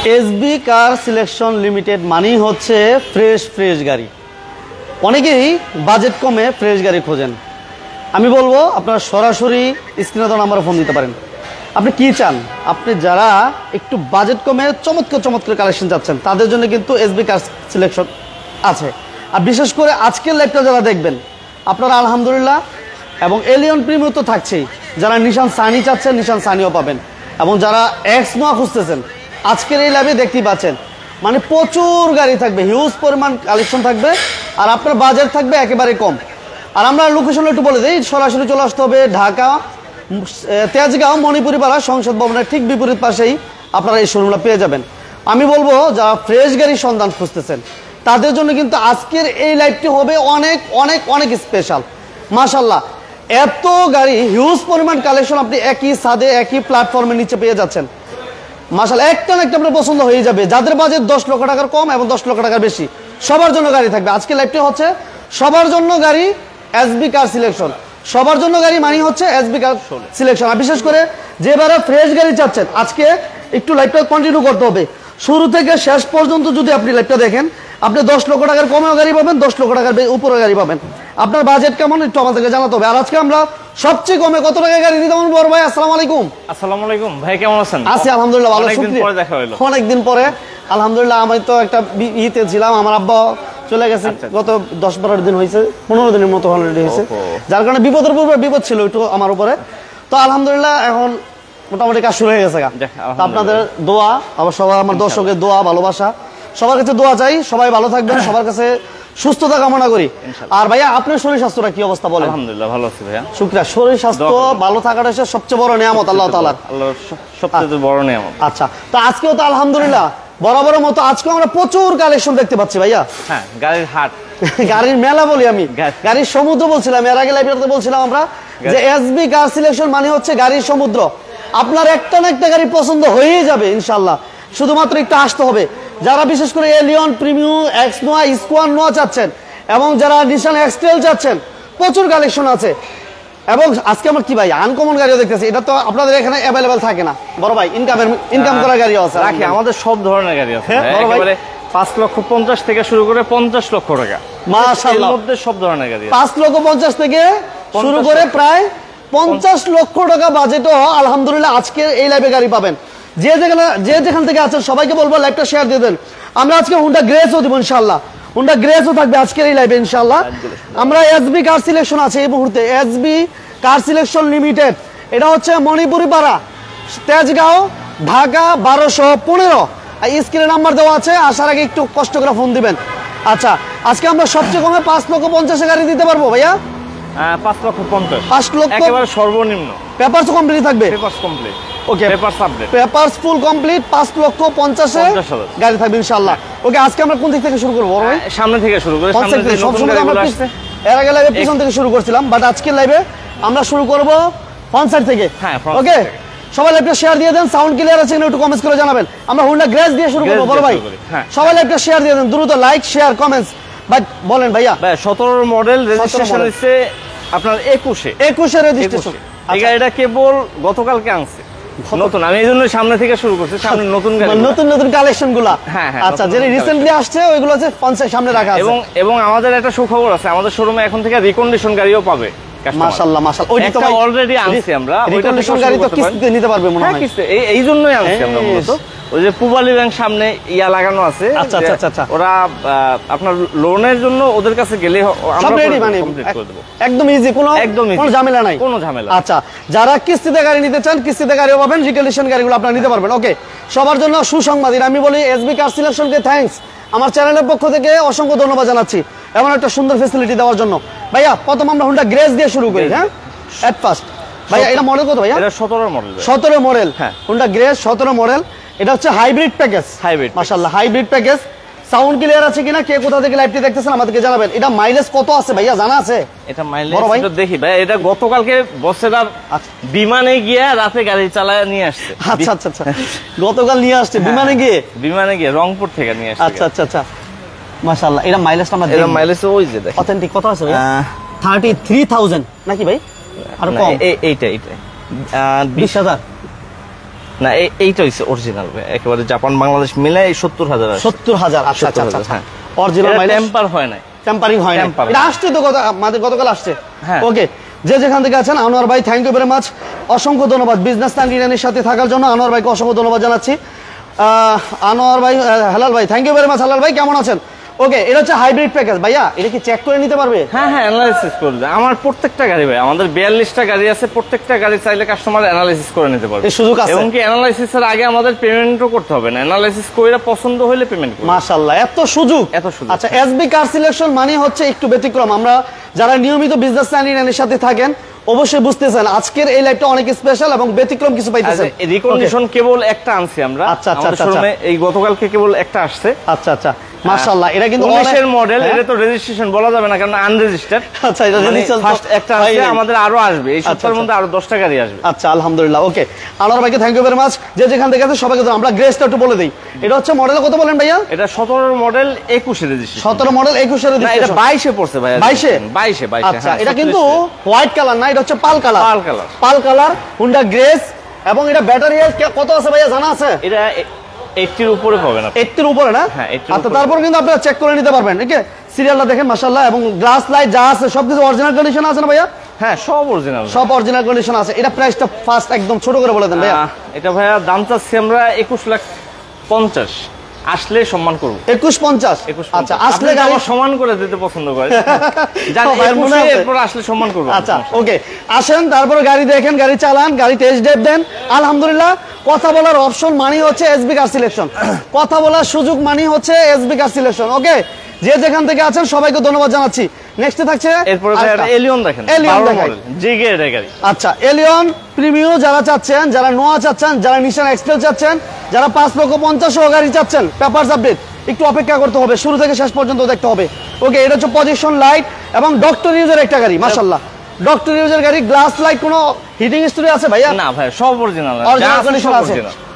SB car selection limited মানেই হচ্ছে fresh গাড়ি। অনেকেই বাজেট কমে ফ্রেশ গাড়ি খোঁজেন। আমি বলবো আপনারা সরাসরি স্ক্রিনে দেওয়া নাম্বারে ফোন দিতে পারেন। আপনি কি চান? আপনি যারা একটু বাজেট কমে চমৎকার কালেকশন চাচ্ছেন তাদের জন্য কিন্তু এসবি কার সিলেকশন আছে। আর বিশেষ করে আজকের লাইভটা যারা দেখবেন আপনারা আলহামদুলিল্লাহ, এবং এলিয়ন প্রিমিয়াম তো থাকছেই, যারা নিশান সানি চাচ্ছেন নিশান সানিও পাবেন, এবং যারা এক্স নোয়া খুঁজতেছেন আজকের এই লাইভে দেখতেই পাচ্ছেন মানে প্রচুর গাড়ি থাকবে, হিউজ পরিমাণ কালেকশন থাকবে, আর আপনার বাজেট থাকবে একেবারে কম। আর আমরা লোকেশন একটু বলে দিই, সরাসরি চলে আসতে হবে ঢাকা তেজগাঁও মণিপুরি পাড়া সংসদ ভবনের ঠিক বিপরীত পাশেই আপনারা এই শোরুমটা পেয়ে যাবেন। আমি বলবো যারা ফ্রেশ গাড়ির সন্ধান খুঁজতেছেন তাদের জন্য কিন্তু আজকের এই লাইভটি হবে অনেক স্পেশাল। মাশাআল্লাহ, এত গাড়ি, হিউজ পরিমাণ কালেকশন আপনি একই ছাদে একই প্ল্যাটফর্মের নিচে পেয়ে যাচ্ছেন। মাশাআল্লাহ, একটা আপনার পছন্দ হয়ে যাবে। যাদের বাজেট 10 লক্ষ টাকার কম এবং 10 লক্ষ টাকার বেশি সবার জন্য গাড়ি থাকবে। আজকে লাইভটি হচ্ছে সবার জন্য গাড়ি এসবি কার সিলেকশন। সবার জন্য গাড়ি মানে হচ্ছে এসবি কার সিলেকশন। আর বিশেষ করে যেবারে ফ্রেশ গাড়ি চাচ্ছেন আজকে একটু লাইভটা কন্টিনিউ করতে হবে শুরু থেকে শেষ পর্যন্ত। যদি আপনি লাইভটা দেখেন আপনি 10 লক্ষ টাকার কমেও গাড়ি পাবেন, 10 লক্ষ টাকার উপরে গাড়ি পাবেন। আপনার বাজেট কেমন একটু আমাদেরকে জানাতে হবে। আর আজকে আমরা সবচেয়ে কমে কত টাকায় গাড়ি দিতে পারবো? বড় ভাই আসসালামু আলাইকুম। আসসালামু আলাইকুম ভাই, কেমন আছেন? আছি আলহামদুলিল্লাহ ভালো। অনেকদিন পরে আলহামদুলিল্লাহ। আমি তো একটা ইতে ছিলাম, আমার আব্বা চলে গেছে গত 10-12 দিন হয়েছে, 15 দিনের মতো অলরেডি হয়েছে, যার কারণে বিপদের পূর্বে বিপদ ছিল একটু আমার উপরে। তো আলহামদুলিল্লাহ এখন মোটামুটি কাজ শুরু হয়ে গেছে। আপনাদের দোয়া, আবার সবাই আমার দর্শকের দোয়া ভালোবাসা, সবার কাছে দোয়া চাই, সবাই ভালো থাকবেন, সবার কাছে সুস্থতা কামনা করি। আর ভাইয়া আপনার শরীর স্বাস্থ্যটা কি অবস্থা বলেন? আলহামদুলিল্লাহ ভালো আছি ভাইয়া। শুকরিয়া। শরীর স্বাস্থ্য ভালো থাকাটা হচ্ছে সবচেয়ে বড় নিয়ামত আল্লাহ তাআলার, আল্লাহর সবচেয়ে বড় নিয়ামত। আচ্ছা, তো আজকেও তো আলহামদুলিল্লাহ বরাবরের মতো আজকেও আমরা প্রচুর কালেকশন দেখতে পাচ্ছি ভাইয়া। হ্যাঁ, গাড়ির হাট, গাড়ির মেলা বলি আমি, গাড়ির সমুদ্র বলছিলাম এর আগে লাইভে বলছিলাম আমরা যে এসবি কার সিলেকশন মানে হচ্ছে গাড়ির সমুদ্র। আপনার একটা না একটা গাড়ি পছন্দ হয়েই যাবে ইনশাআল্লাহ, শুধুমাত্র একটু আসতে হবে। যারা বিশেষ করে Allion Premio, X Noah, Esquire Noah চাচ্ছেন এবং যারা নিশান এক্সটেল চাচ্ছেন প্রচুর কালেকশন আছে। এবং আজকে আমার কি ভাই আনকমন গাড়িও দেখতেছি, এটা তো আপনাদের এখানে অ্যাভেলেবেল থাকে না বড় ভাই। ইনকাম করার গাড়িও আছে রাখি, আমাদের সব ধরনের গাড়ি আছে একেবারে 5,50,000 থেকে শুরু করে 50 লক্ষ টাকা। মাশাআল্লাহ, এর মধ্যে সব ধরনের গাড়ি আছে। 5,50,000 থেকে শুরু করে প্রায় 50 লক্ষ টাকা বাজেটও আলহামদুলিল্লাহ আজকে এই লাইভে গাড়ি পাবেন। যে যেখান থেকে আছেন সবাইকে বলবো লাইভটা শেয়ার দিয়ে দেন। আমরা আজকে হুন্ডা গ্রেসও দিব ইনশাআল্লাহ, হুন্ডা গ্রেসও থাকবে আজকের এই লাইভে ইনশাআল্লাহ। আমরা এসবি কার সিলেকশন আছে এই মুহূর্তে, এসবি কার সিলেকশন লিমিটেড, এটা হচ্ছে মণিপুরি পাড়া, তেজগাঁও, ঢাকা 1215। স্ক্রিনে নাম্বার দেওয়া আছে, আসার আগে একটু কষ্ট করে ফোন দিবেন। আচ্ছা, আজকে আমরা সবচেয়ে কমে 5,50,000 গাড়ি দিতে পারবো ভাইয়া। 5,50,000, 5 লক্ষ একেবারে সর্বনিম্ন। পেপারস কমপ্লিট থাকবে? Papers complete, okay, papers update, papers full complete. 5,50,000 গাড়ি থাকবে ইনশাআল্লাহ। ওকে, আজকে আমরা কোন দিক থেকে শুরু করব বড় ভাই? সামনে থেকে শুরু করে, সামনে থেকে নতুন গাড়িগুলো আসছে। এর আগে লাইভে পিছন থেকে শুরু করছিলাম, বাট আজকের লাইভে আমরা শুরু করব ফ্রন্ট সাইড থেকে। হ্যাঁ, ওকে, সবাই লাইভটা শেয়ার দিয়ে দেন। সাউন্ড ক্লিয়ার আছে কিনা একটু কমেন্টস করে জানাবেন। আমরা হুন্ডা গ্রেস দিয়ে শুরু করব বড় ভাই। সবাই লাইভটা শেয়ার দিয়ে দেন, দ্রুত লাইক শেয়ার কমেন্টস। বাট বলেন ভাইয়া। 17 মডেল, রেজিস্ট্রেশন হচ্ছে আপনার 21 রেজিস্ট্রেশন। এই গাড়িটা কেবল গতকালকে আনছে নতুন, আমি এই জন্য সামনে থেকে শুরু করছি। সামনে নতুন গাড়ি, নতুন কালেকশন গুলা। হ্যাঁ, আচ্ছা, যেটা রিসেন্টলি আসছে ওইগুলো আছে সামনে রাখা আছে। এবং আমাদের একটা সুখবর আছে, আমাদের শোরুমে এখন থেকে রিকন্ডিশন গাড়িও পাবে। মাশাআল্লাহ মাশাআল্লাহ, ওইটা তো অলরেডি আনছি আমরা। রিকন্ডিশন গাড়ি তো কিস্তিতে নিতে পারবে মনে হয়। এই জন্যই আনছি আমরা মূলত। ওই যে পূবালী ব্যাংক সামনে ইয়া লাগানো আছে। আচ্ছা আচ্ছা আচ্ছা, ওরা আপনার লোনের জন্য ওদের কাছে গেলে আমরা কমপ্লিট করে দেব। একদম ইজি, কোনো ঝামেলা নাই, কোনো ঝামেলা। আচ্ছা, যারা কিস্তিতে গাড়ি নিতে চান কিস্তিতে গাড়িও পাবেন, রিকন্ডিশন গাড়িগুলো আপনারা নিতে পারবেন। ওকে, সবার জন্য সুসংবাদ। আমি বলি এসবি কার সিলেকশনকে থ্যাঙ্কস, আমার চ্যানেলের পক্ষ থেকে অসংখ্য ধন্যবাদ জানাচ্ছি এমন একটা সুন্দর ফ্যাসিলিটি দেওয়ার জন্য। ভাইয়া প্রথম আমরা হুন্ডা গ্রেস দিয়ে শুরু করি। হ্যাঁ, এট ফার্স্ট ভাইয়া এটা মডেল কত ভাইয়া? এটা 17 মডেল। 17 মডেল, হ্যাঁ, হুন্ডা গ্রেস 17 মডেল। এটা হচ্ছে হাইব্রিড প্যাকেজ। মাশাআল্লাহ, হাইব্রিড প্যাকেজ। সাউন্ড ক্লিয়ার আছে কিনা, কে কোথা থেকে লাইভটি দেখতেছেন আমাদেরকে জানাবেন। এটা মাইলেজ কত আছে ভাইয়া জানা আছে? এটা মাইলেজ তো দেখি ভাই, এটা গতকালকে বসেদার বিমানে গিয়ে রাতে গাড়ি চালায় নিয়ে আসছে। আচ্ছা আচ্ছা আচ্ছা, গতকাল নিয়ে আসছে বিমানে গিয়ে রংপুর থেকে নিয়ে আসছে। আচ্ছা আচ্ছা আচ্ছা, মাশাআল্লাহ। এটা মাইলেজটা আমরা এটা মাইলেজ ওই যে দেখেন অথেন্টিক কত আছে ভাই? 33,000 নাকি ভাই? আর কম? এইটা 20,000 না এইটা হচ্ছে অরিজিনাল ভাই, একেবারে জাপান বাংলাদেশ মিলে 70,000 আছে। 70,000, আচ্ছা আচ্ছা আচ্ছা, হ্যাঁ অরিজিনাল মাইলেজ, টেম্পার হয় না, টেম্পারিং হয় না, Temper এটা আসছে তো আমাদের গতকাল আসছে। হ্যাঁ। ওকে, যে যেখান থেকে আছেন আনোয়ার ভাই থ্যাংক ইউ ভেরি মাচ, অসংখ্য ধন্যবাদ বিজনেস 99 সাথে থাকার জন্য আনোয়ার ভাইকে অসংখ্য ধন্যবাদ জানাচ্ছি। আনোয়ার ভাই, হেলাল ভাই thank you very much. Helal ভাই কেমন আছেন? ওকে, এটা হচ্ছে হাইব্রিড প্যাকেজ ভাইয়া, এটা কি চেক করে নিতে পারবে? হ্যাঁ হ্যাঁ অ্যানালাইসিস করে দেয় আমার প্রত্যেকটা গাড়ি ভাই, আমাদের 42টা গাড়ি আছে, প্রত্যেকটা গাড়ি চাইলে কাস্টমার অ্যানালাইসিস করে নিতে পারবে, এই সুযোগ আছে। এবং কি অ্যানালাইসিসের আগে আমাদের পেমেন্টও করতে হবে না, অ্যানালাইসিস কইরা পছন্দ হলে পেমেন্ট করবে। মাশাআল্লাহ, এত সুযোগ, এত সুযোগ। আচ্ছা, এসবি কার সিলেকশন মানে হচ্ছে একটু ব্যতিক্রম। আমরা যারা নিয়মিত বিজনেস 99 এর সাথে থাকেন অবশ্যই বুঝতেছেন আজকের এই লাইভটা অনেক স্পেশাল এবং ব্যতিক্রম কিছু পাইতেছেন। রিকন্ডিশন কেবল একটা আনছি আমরা, আচ্ছা, আচ্ছা, আমাদের আচ্ছা, শোরুমে এই গতকালকে কেবল একটা আসছে। আচ্ছা আচ্ছা, মাশাআল্লাহ, এটা কিন্তু 19 এর মডেল, হ্যাঁ? এটা তো রেজিস্ট্রেশন বলা যাবে না কারণ আনরেজিস্টার্ড। আচ্ছা, এটা রেজিস্ট্রেশন ফার্স্ট একটা আছে, আমাদের আরো আসবে এই সপ্তাহের মধ্যে, আরো 10টা গাড়ি আসবে। আচ্ছা, আলহামদুলিল্লাহ। ওকে, আনোয়ার ভাইকে থ্যাংক ইউ ভেরি মাচ, যে যেখান থেকে আছে সবাইকে আমরা গ্রেসটা একটু বলে দেই। এটা হচ্ছে মডেল কত বলেন ভাইয়া? এটা 17 মডেল 21 রেজিস্ট্রেশন। 17 মডেল 21 এর না, এটা 22 এ পড়ছে ভাই। 22 22 আচ্ছা, এটা কিন্তু হোয়াইট কালার না, এটা হচ্ছে পাল colour. Pearl colour Honda grace, এবং এটা ব্যাটারি হেলথ কত আছে ভাইয়া জানা আছে? এটা 80 এর উপরে পাবেন আপনি। 80 এর উপরে না? হ্যাঁ, 80 আচ্ছা, তারপর কিন্তু আপনারা চেক করে নিতে পারবেন। ঠিক আছে, সিরিয়ালটা দেখেন মাশাআল্লাহ, এবং গ্লাস লাইট যা আছে সবকিছু অরিজিনাল কন্ডিশন আছে না ভাইয়া? হ্যাঁ, সব অরিজিনাল, সব অরিজিনাল কন্ডিশন আছে। এটা প্রাইসটা ফার্স্ট একদম ছোট করে বলে দেন ভাইয়া। এটা ভাইয়া দাম চাচ্ছি আমরা 21,50,000, আসলে সম্মান করব। 21,50। আচ্ছা, আসলে গাড়ি সমান করে দিতে পছন্দ করে, এরপর আসলে সম্মান করব। আচ্ছা, ওকে, আসেন, তারপরে গাড়ি দেখেন, গাড়ি চালান, গাড়ি টেস্ট ড্রাইভ দেন। আলহামদুলিল্লাহ, কথা বলার অপশন মানি হচ্ছে এসবি কার সিলেকশন, কথা বলার সুযোগ মানি হচ্ছে এসবি কার সিলেকশন। ওকে, যে যেখান থেকে আছেন সবাইকে ধন্যবাদ জানাচ্ছি। নেক্সটে থাকছে এরপর এলিয়ন দেখেন, এলিয়ন দেখেন, জিগে এর গাড়ি। আচ্ছা, এলিয়ন প্রিমিয়াম যারা চাচ্ছেন, যারা নোয়া চাচ্ছেন, যারা নিশান এক্সটেল চাচ্ছেন, যারা 5,50,000 গাড়ি চাচ্ছেন, পেপারস আপডেট একটু অপেক্ষা করতে হবে, শুরু থেকে শেষ পর্যন্ত দেখতে হবে। ওকে, এটা হচ্ছে পজিশন লাইট এবং ডক্টর ইউজের একটা গাড়ি, মাশাআল্লাহ ডক্টর ইউজের গাড়ি। গ্লাস লাইট কোনো হিটিং হিস্টরি আছে ভাইয়া? না ভাই, সব অরিজিনাল, অরিজিনাল কন্ডিশন আছে।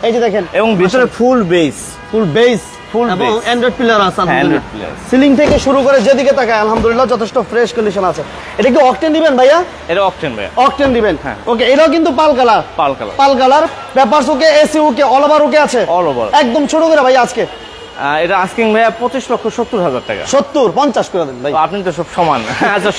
এই যে দেখেন, এবং ভিতরে ফুল বেস, ফুল বেস, এবং অ্যান্ড্রয়েড পিলার আছে। অ্যান্ড্রয়েড পিলার, সিলিং থেকে শুরু করে যেদিকে তাকায় আলহামদুলিল্লাহ যথেষ্ট ফ্রেশ কন্ডিশন আছে। এটা কি অকটেন দিবেন ভাইয়া? এটা অকটেন ভাইয়া, অকটেন দিবেন। হ্যাঁ। ওকে, এটাও কিন্তু pearl colour, pearl colour, papers okay, AC okay, all over okay আছে, অল ওভার একদম ছোট করে ভাইয়া আজকে। এটা আস্কিং ভাইয়া 25,70,000 টাকা। 70, 50 করে দেন ভাই। আপনি তো সব সমান। আচ্ছা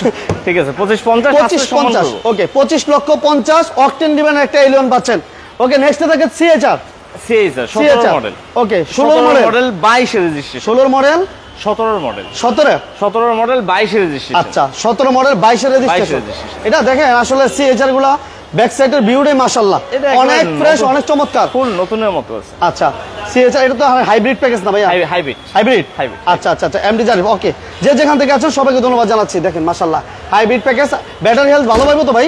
ঠিক আছে, 25,50, 25,50। ওকে, 25,50,000 অকটেন দিবেন, একটা এলিয়ন পাচ্ছেন। ওকে, নেক্সটে থাকে সিএচআর। সিএচআর 17 মডেল। ওকে, 16 মডেল 22 এর রেজিস্ট্রেশন। 16 মডেল 17 মডেল, 17 মডেল 22 এর রেজিস্ট্রেশন। আচ্ছা, 17 মডেল 22 এর রেজিস্ট্রেশন। এটা দেখেন আসলে সিএচআর গুলা ব্যাক সাইডের ভিউটাই মাশাআল্লাহ অনেক ফ্রেশ, অনেক চমৎকার, ফুল নতুনের মতো আছে। আচ্ছা, সিএচআর এটা তো হাইব্রিড প্যাকেজ না ভাইয়া? হাইব্রিড। আচ্ছা আচ্ছা আচ্ছা, এমডি জারিফ। ওকে, যে যেখান থেকে আছেন সবাইকে ধন্যবাদ জানাচ্ছি। দেখেন মাশাআল্লাহ হাইব্রিড প্যাকেজ, ব্যাটারি হেলথ ভালো পাইবো তো ভাই?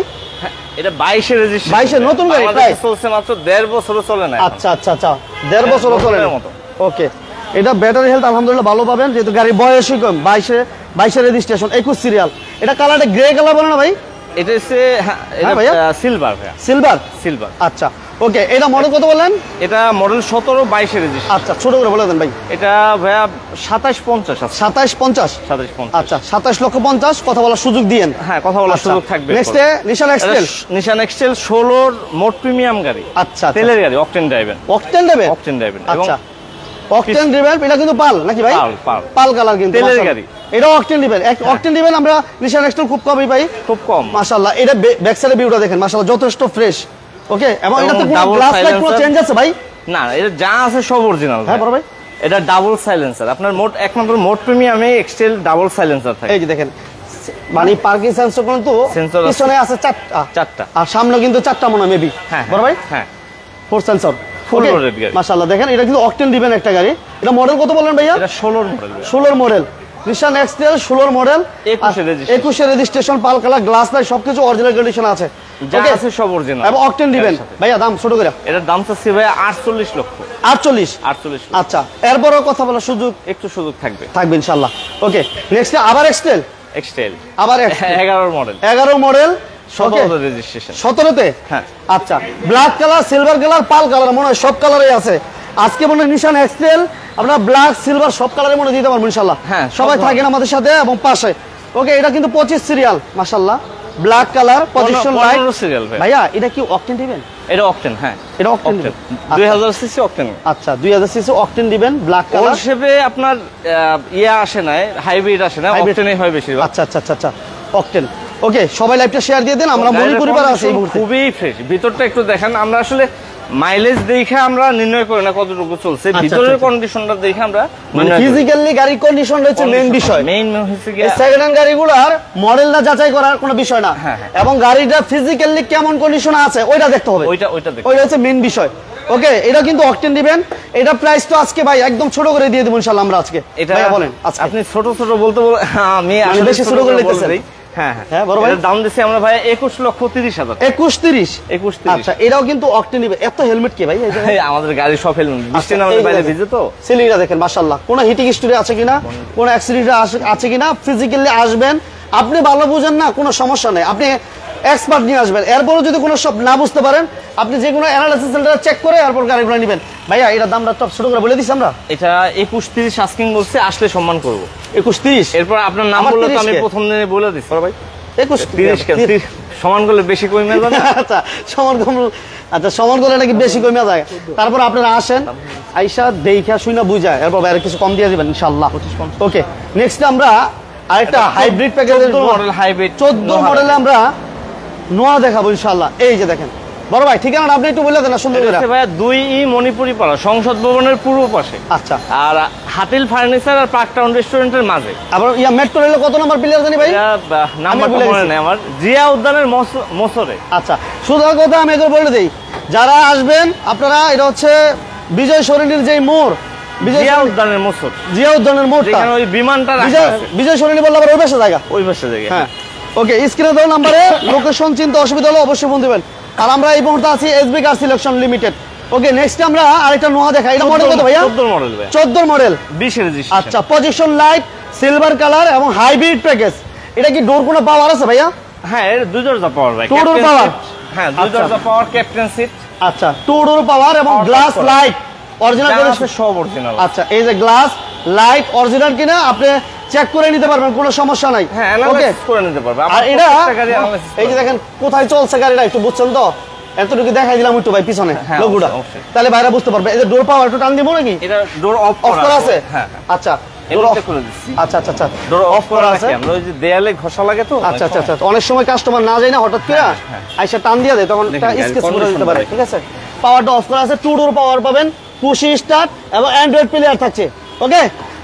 এটা 22 এর রেজিস্ট্রেশন, 22 এর নতুন গাড়ি, প্রায় চলছে মাত্র 1.5 বছর চলে না। আচ্ছা আচ্ছা আচ্ছা, 1.5 বছরও চলে না। ওকে, এটা ব্যাটারি হেলথ আলহামদুলিল্লাহ ভালো পাবেন, যেহেতু গাড়ির বয়সই কম। 22 এর রেজিস্ট্রেশন, 21 সিরিয়াল। এটা কালারটা গ্রে কালার বলে না ভাই? এটা হচ্ছে সিলভার ভাইয়া, সিলভার। আচ্ছা, ওকে, এটা মডেল কত বলেন? এটা মডেল 17, 22 এর রেজিস্ট্রেশন। আচ্ছা, ছোট করে বলে দেন ভাই। এটা ভাইয়া 27,50 আছে। 27,50। 27,50। আচ্ছা, 27,50,000 কথা বলার সুযোগ দিয়েন। হ্যাঁ, কথা বলার সুযোগ থাকবে। নেক্সট নিশান এক্সটেল। নিশান এক্সটেল 16 মোট প্রিমিয়াম গাড়ি। আচ্ছা, তেলের গাড়ি, অকটেন ড্রাইভেন। অকটেন দেবে? Octane driven. আচ্ছা, অকটেন ড্রাইভেন। এটা কিন্তু পাল নাকি ভাই? পাল কালার কিন্তু তেলের গাড়ি। এটা অকটেন দিবেন। অকটেন দিবেন আমরা নিশান এক্সটেল খুব কমই পাই, খুব কম মাশাআল্লাহ। এটা ব্যাক সাইডের ভিউটা দেখেন মাশাআল্লাহ যথেষ্ট ফ্রেশ। ওকে, এবং এটাতে কোনো গ্লাস লাইট কোনো চেঞ্জ আছে ভাই? না, এটা যা আছে সব অরিজিনাল। হ্যাঁ বড় ভাই, এটা ডাবল সাইলেন্সার। আপনার একমাত্র মোট প্রিমিয়ামে এক্সটেল ডাবল সাইলেন্সার থাকে। এই যে দেখেন, মানে পার্কিং সেন্সর কিন্তু পিছনে আছে 4টা, আর সামনে কিন্তু 4টা মনে মেবি। হ্যাঁ বড় ভাই, হ্যাঁ, 4 সেন্সর, ফুল লোডেড গাড়ি মাশাআল্লাহ। দেখেন এটা কিন্তু অকটেন দিবেন একটা গাড়ি। এটা মডেল কত বলেন ভাইয়া? এটা 16 মডেল। 16 মডেল নিশান এক্সটেল, 16 মডেল, 21 এর রেজিস্ট্রেশন, পাল কালার, গ্লাস লাইট সবকিছু অরিজিনাল কন্ডিশন আছে। যা আছে সব অরিজিনাল, এবং অকটেন দিবেন ভাইয়া। দাম ছোট করে, এটার দাম চাচ্ছি ভাইয়া 48 লক্ষ। 48। আচ্ছা, এরপরও কথা বলার সুযোগ একটু সুযোগ থাকবে ইনশাআল্লাহ। ওকে, নেক্সট আবার এক্সটেল, আবার 11 মডেল, 11 মডেল, 17 রেজিস্ট্রেশন। 17তে? হ্যাঁ। আচ্ছা, black colour, silver colour, pearl colour, মনে হয় সব কালারই আছে আজকে। মনে হয় নিশান এক্সটেল আপনারা ব্ল্যাক, সিলভার সব কালারে মনে দিতে পারবেন ইনশাআল্লাহ। হ্যাঁ, সবাই থাকেন আমাদের সাথে এবং পাশে। ওকে, এটা কিন্তু 25 সিরিয়াল, মাশাআল্লাহ black colour, position light serial ভাইয়া। এটা কি অকটেন দিবেন? এটা অকটেন, হ্যাঁ এটা অকটেন 2000 সিসি অকটেন। আচ্ছা 2000 সিসি অকটেন দিবেন, ব্ল্যাক কালার হিসেবে আপনার আসে না, হাইব্রিড আসে না, অকটেনই হয় বেশি। আচ্ছা আচ্ছা আচ্ছা আচ্ছা অকটেন। ওকে, সবাই লাইভটা শেয়ার দিয়ে দেন, আমরা মনিপুরি পাড়া আছি এই মুহূর্তে। খুবই ফ্রেশ, ভিতরটা একটু দেখেন। আমরা আসলে মাইলেজ দেখে আমরা নির্ণয় করি না কতটুকু চলছে, ভিতরের কন্ডিশনটা দেখে আমরা ফিজিক্যালি গাড়ির কন্ডিশন হচ্ছে মেইন বিষয়। মেইন হচ্ছে কি সেকেন্ড হ্যান্ড গাড়িগুলোর মডেলটা যাচাই করার কোনো বিষয় না, এবং গাড়িটা ফিজিক্যালি কেমন কন্ডিশন আছে ওইটা দেখতে হবে, ওইটা হচ্ছে মেইন বিষয়। ওকে, এটা কিন্তু অকটেন দিবেন। এটা প্রাইস তো আজকে ভাই একদম ছোট করে দিয়ে দেব ইনশাআল্লাহ আমরা আজকে। এটা বলেন আপনি ছোট ছোট বলতে আমি বেশি ছোট করে নিতেছেন। হ্যাঁ হ্যাঁ বড় ভাই, দাম দিছি আমরা ভাই 21,30,000। 21,30। আচ্ছা, এটাও কিন্তু অকটেন দিবে। এত হেলমেট কি ভাই? আমাদের গাড়ি সব হেলমেট, বৃষ্টি নামলে বাইরে ভিজে তো। সিলিংটা দেখেন মাশাআল্লাহ, কোনো হিটিং স্টোরি আছে কিনা, কোনো অ্যাক্সিডেন্ট আছে কিনা। ফিজিক্যালি আসবেন, আপনি ভালো বুঝেন না কোনো সমস্যা নেই, আপনি এক্সপার্ট নিয়ে আসবেন। এরপরও যদি কোনো সব না বুঝতে পারেন, আপনি যে কোনো অ্যানালাইসিস সেন্টার চেক করে এরপর গাড়িগুলো নেবেন। ভাইয়া এটার দামটা টপ ছোট করে বলে দিছি আমরা। এটা 21,30 আস্কিং বলছে, আসলে সম্মান করব। 21,30। এরপর আপনার নাম বললে তো আমি প্রথম দিনে বলে দিছি। ভাই 21,30 সমান করলে বেশি কমে যাবে। আচ্ছা সমান কম, আচ্ছা সমান করলে নাকি বেশি কমে যায়। তারপর আপনারা আসেন, আইসা দেখা শুইনা বুঝায়, এরপর বাইরে কিছু কম দিয়ে দিবেন ইনশাআল্লাহ। ওকে, নেক্সট আমরা আরেকটা হাইব্রিড প্যাকেজের মডেল, হাইব্রিড 14 মডেলে আমরা নোয়া দেখাবো ইনশাআল্লাহ। এই যে দেখেন বড় ভাই, ঠিকানা আপনি একটু বলে দেন না সুন্দর করে। ভাই 2E মণিপুরি পাড়া, সংসদ ভবনের পূর্ব পাশে। আচ্ছা, আর হাতিল ফার্নিচার আর পার্ক টাউন রেস্টুরেন্টের মাঝে। আবার মেট্রো রেলে কত নাম্বার পিলার জানি ভাই? নাম্বারটা মনে নেই আমার, জিয়া উদ্যানের মোসরে। আচ্ছা, শুধু কথা আমি একবার বলে দেই, যারা আসবেন আপনারা, এটা হচ্ছে বিজয় সরণির যে মোড়, জিয়া উদ্যানের মোসর, জিয়া উদ্যানের মোড়, যেখানে ওই বিমানটা রাখা আছে। বিজয় সরণি বললে আবার ওই পাশে জায়গা, ওই পাশে জায়গা। হ্যাঁ ওকে, স্ক্রিনে দেওয়া নাম্বারে লোকেশন চিনতে অসুবিধা হলে অবশ্যই ফোন দিবেন। আর আমরা এই মুহূর্তে আছি এসবি কার সিলেকশন লিমিটেড। ওকে, নেক্সট আমরা আরেকটা নোয়া দেখাই। এটা মডেল কত ভাইয়া? 14 মডেল ভাই, 14 মডেল, 20 এর রেজিস্ট্রেশন। আচ্ছা, পজিশন লাইট, সিলভার কালার এবং হাইব্রিড প্যাকেজ। এটা কি ডোর কোনো পাওয়ার আছে ভাইয়া? হ্যাঁ, এর 2 দরজা পাওয়ার ভাই, 2 ডোর পাওয়ার। হ্যাঁ, 2 দরজা পাওয়ার, ক্যাপ্টেন সিট। আচ্ছা, 2 ডোর পাওয়ার এবং গ্লাস লাইট অরিজিনাল আছে, সব অরিজিনাল। আচ্ছা, এই যে গ্লাস লাইট অরিজিনাল কিনা আপনি চেক করে নিতে পারবেন, কোনো সমস্যা নাই। হ্যাঁ, অ্যানালাইসিস করে নিতে পারবে। আর এটা এই যে দেখেন কোথায় চলছে গাড়িটা, একটু বুঝছেন তো? এতটুকু দেখাই দিলাম একটু ভাই পিছনে লোগোটা, তাহলে বাইরে বুঝতে পারবে। এই যে ডোর পাওয়ার একটু টান দিব নাকি? এটা ডোর অফ করা আছে? হ্যাঁ, আচ্ছা, ডোর অফ করে দিচ্ছি। আচ্ছা আচ্ছা আচ্ছা, ডোর অফ করা আছে। আমরা ওই যে দেয়ালে ঘষা লাগে তো। আচ্ছা আচ্ছা আচ্ছা, অনেক সময় কাস্টমার না যায় না, হঠাৎ করে আইসা টান দিয়ে দেয়, তখন স্কেচ করে দিতে পারে। ঠিক আছে, পাওয়ারটা অফ করা আছে, 2 ডোর পাওয়ার পাবেন, পুশি স্টার্ট এবং অ্যান্ড্রয়েড প্লেয়ার থাকছে। ওকে,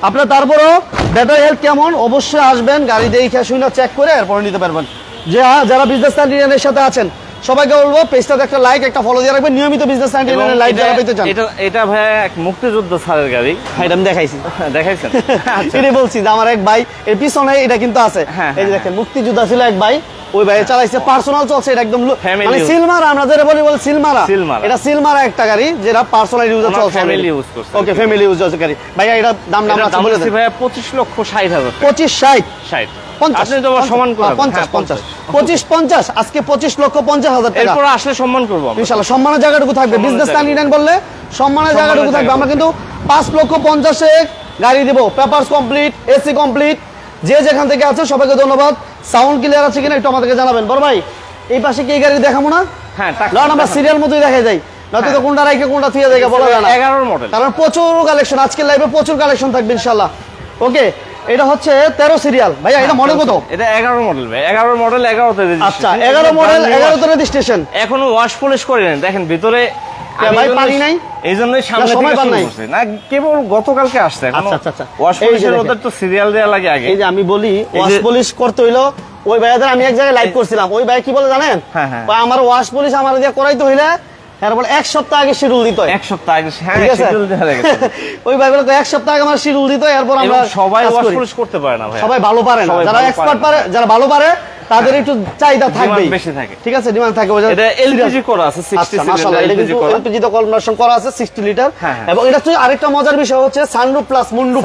আপনার তারপরও ব্যাটারি হেলথ কেমন অবশ্যই আসবেন, গাড়ি দেখে শুনে চেক করে এরপরে নিতে পারবেন। যারা বিজনেস স্ট্যান্ডার্ডের সাথে আছেন সবাইকে বলবো পেজটাতে একটা লাইক, একটা ফলো দিয়ে রাখবেন, নিয়মিত বিজনেস স্ট্যান্ডার্ডের লাইক যারা পেতে চান। এটা ভাই এক মুক্তিযুদ্ধ স্যারের গাড়ি, এটা আমি দেখাইছি, দেখাইছেন? এটা বলছি যে আমার এক ভাই এর পিছনে এটা কিন্তু আছে। এই যে দেখেন, মুক্তিযোদ্ধা ছিল এক ভাই, ওই ভাই চালাইছে, পার্সোনাল চলছে, এটা একদম মানে সিলমারা, আমরা যেটা বলি সিলমারা, এটা সিলমারা একটা গাড়ি যেটা পার্সোনাল ইউজে চলছে, ফ্যামিলি ইউজ করছে। ওকে, ফ্যামিলি ইউজ হচ্ছে গাড়ি। ভাইয়া এটা দাম নাম আছে বলে দেন। ভাই 25,60,000। 25,60 আপনি তো সমান করে 50 50 25 50 আজকে 25,50,000 টাকা। এরপর আসলে সম্মান করব আমরা ইনশাআল্লাহ। সম্মানের জায়গাটুকু থাকবে, বিজনেস স্ট্যান্ডার্ড বললে সম্মানের জায়গাটুকু থাকবে। আমরা কিন্তু 5,50,000 গাড়ি দিব, পেপারস কমপ্লিট, এসি কমপ্লিট। যে যেখান থেকে আছে সবাইকে ধন্যবাদ। সাউন্ড ক্লিয়ার আছে কিনা একটু আমাদেরকে জানাবেন। বড় ভাই, এই পাশে কি এই গাড়ি দেখাবো না? হ্যাঁ, কারণ আমরা সিরিয়াল মতোই দেখা যায়, নয়তো তো কোনটা রাইকে কোনটা থিয়ে যায় বলা যায় না। 11 মডেল, কারণ প্রচুর কালেকশন, আজকের লাইভে প্রচুর কালেকশন থাকবে ইনশাআল্লাহ। ওকে, এটা হচ্ছে 13 সিরিয়াল। ভাইয়া এটা মডেল কত? এটা 11 মডেল ভাই, 11 মডেল, 11তে রেজিস্ট্রেশন। আচ্ছা, 11 মডেল, 11তে রেজিস্ট্রেশন। এখনো ওয়াশ পলিশ করে নেন, দেখেন ভিতরে ভাই পানি নাই, এইজন্যই সামনে থেকে শুরু করছে না, কেবল গতকালকে আসছে। আচ্ছা আচ্ছা আচ্ছা, ওয়াশ পলিশের ওদের তো সিরিয়াল দেয়া লাগে আগে। এই যে আমি বলি ওয়াশ পলিশ করতে হইলো, ওই ভাইয়াদের আমি এক জায়গায় লাইভ করছিলাম, ওই ভাই কি বলে জানেন? আমার ওয়াশ পলিশ আমার দিয়ে করাইতে হইলে এরপর 1 সপ্তাহ আগে শিডিউল দিত। 1 সপ্তাহ আগে, হ্যাঁ, শিডিউল দেয়া লাগে। ওই ভাই বলে 1 সপ্তাহ আগে আমার শিডিউল দিত, এরপর আমরা সবাই ওয়াশ পলিশ করতে পারে না ভাই, সবাই ভালো পারে না। যারা এক্সপার্ট পারে, যারা ভালো পারে তাদের একটু চাহিদা থাকবে, বেশি থাকে। ঠিক আছে, ডিমান্ড থাকে। এটা এলপিজি করা আছে, 60 মাশাআল্লাহ, এটা কিন্তু এলপিজি তে কনভার্সন করা আছে 60 লিটার। এবং এটা তো আরেকটা মজার বিষয় হচ্ছে sunroof plus moonroof,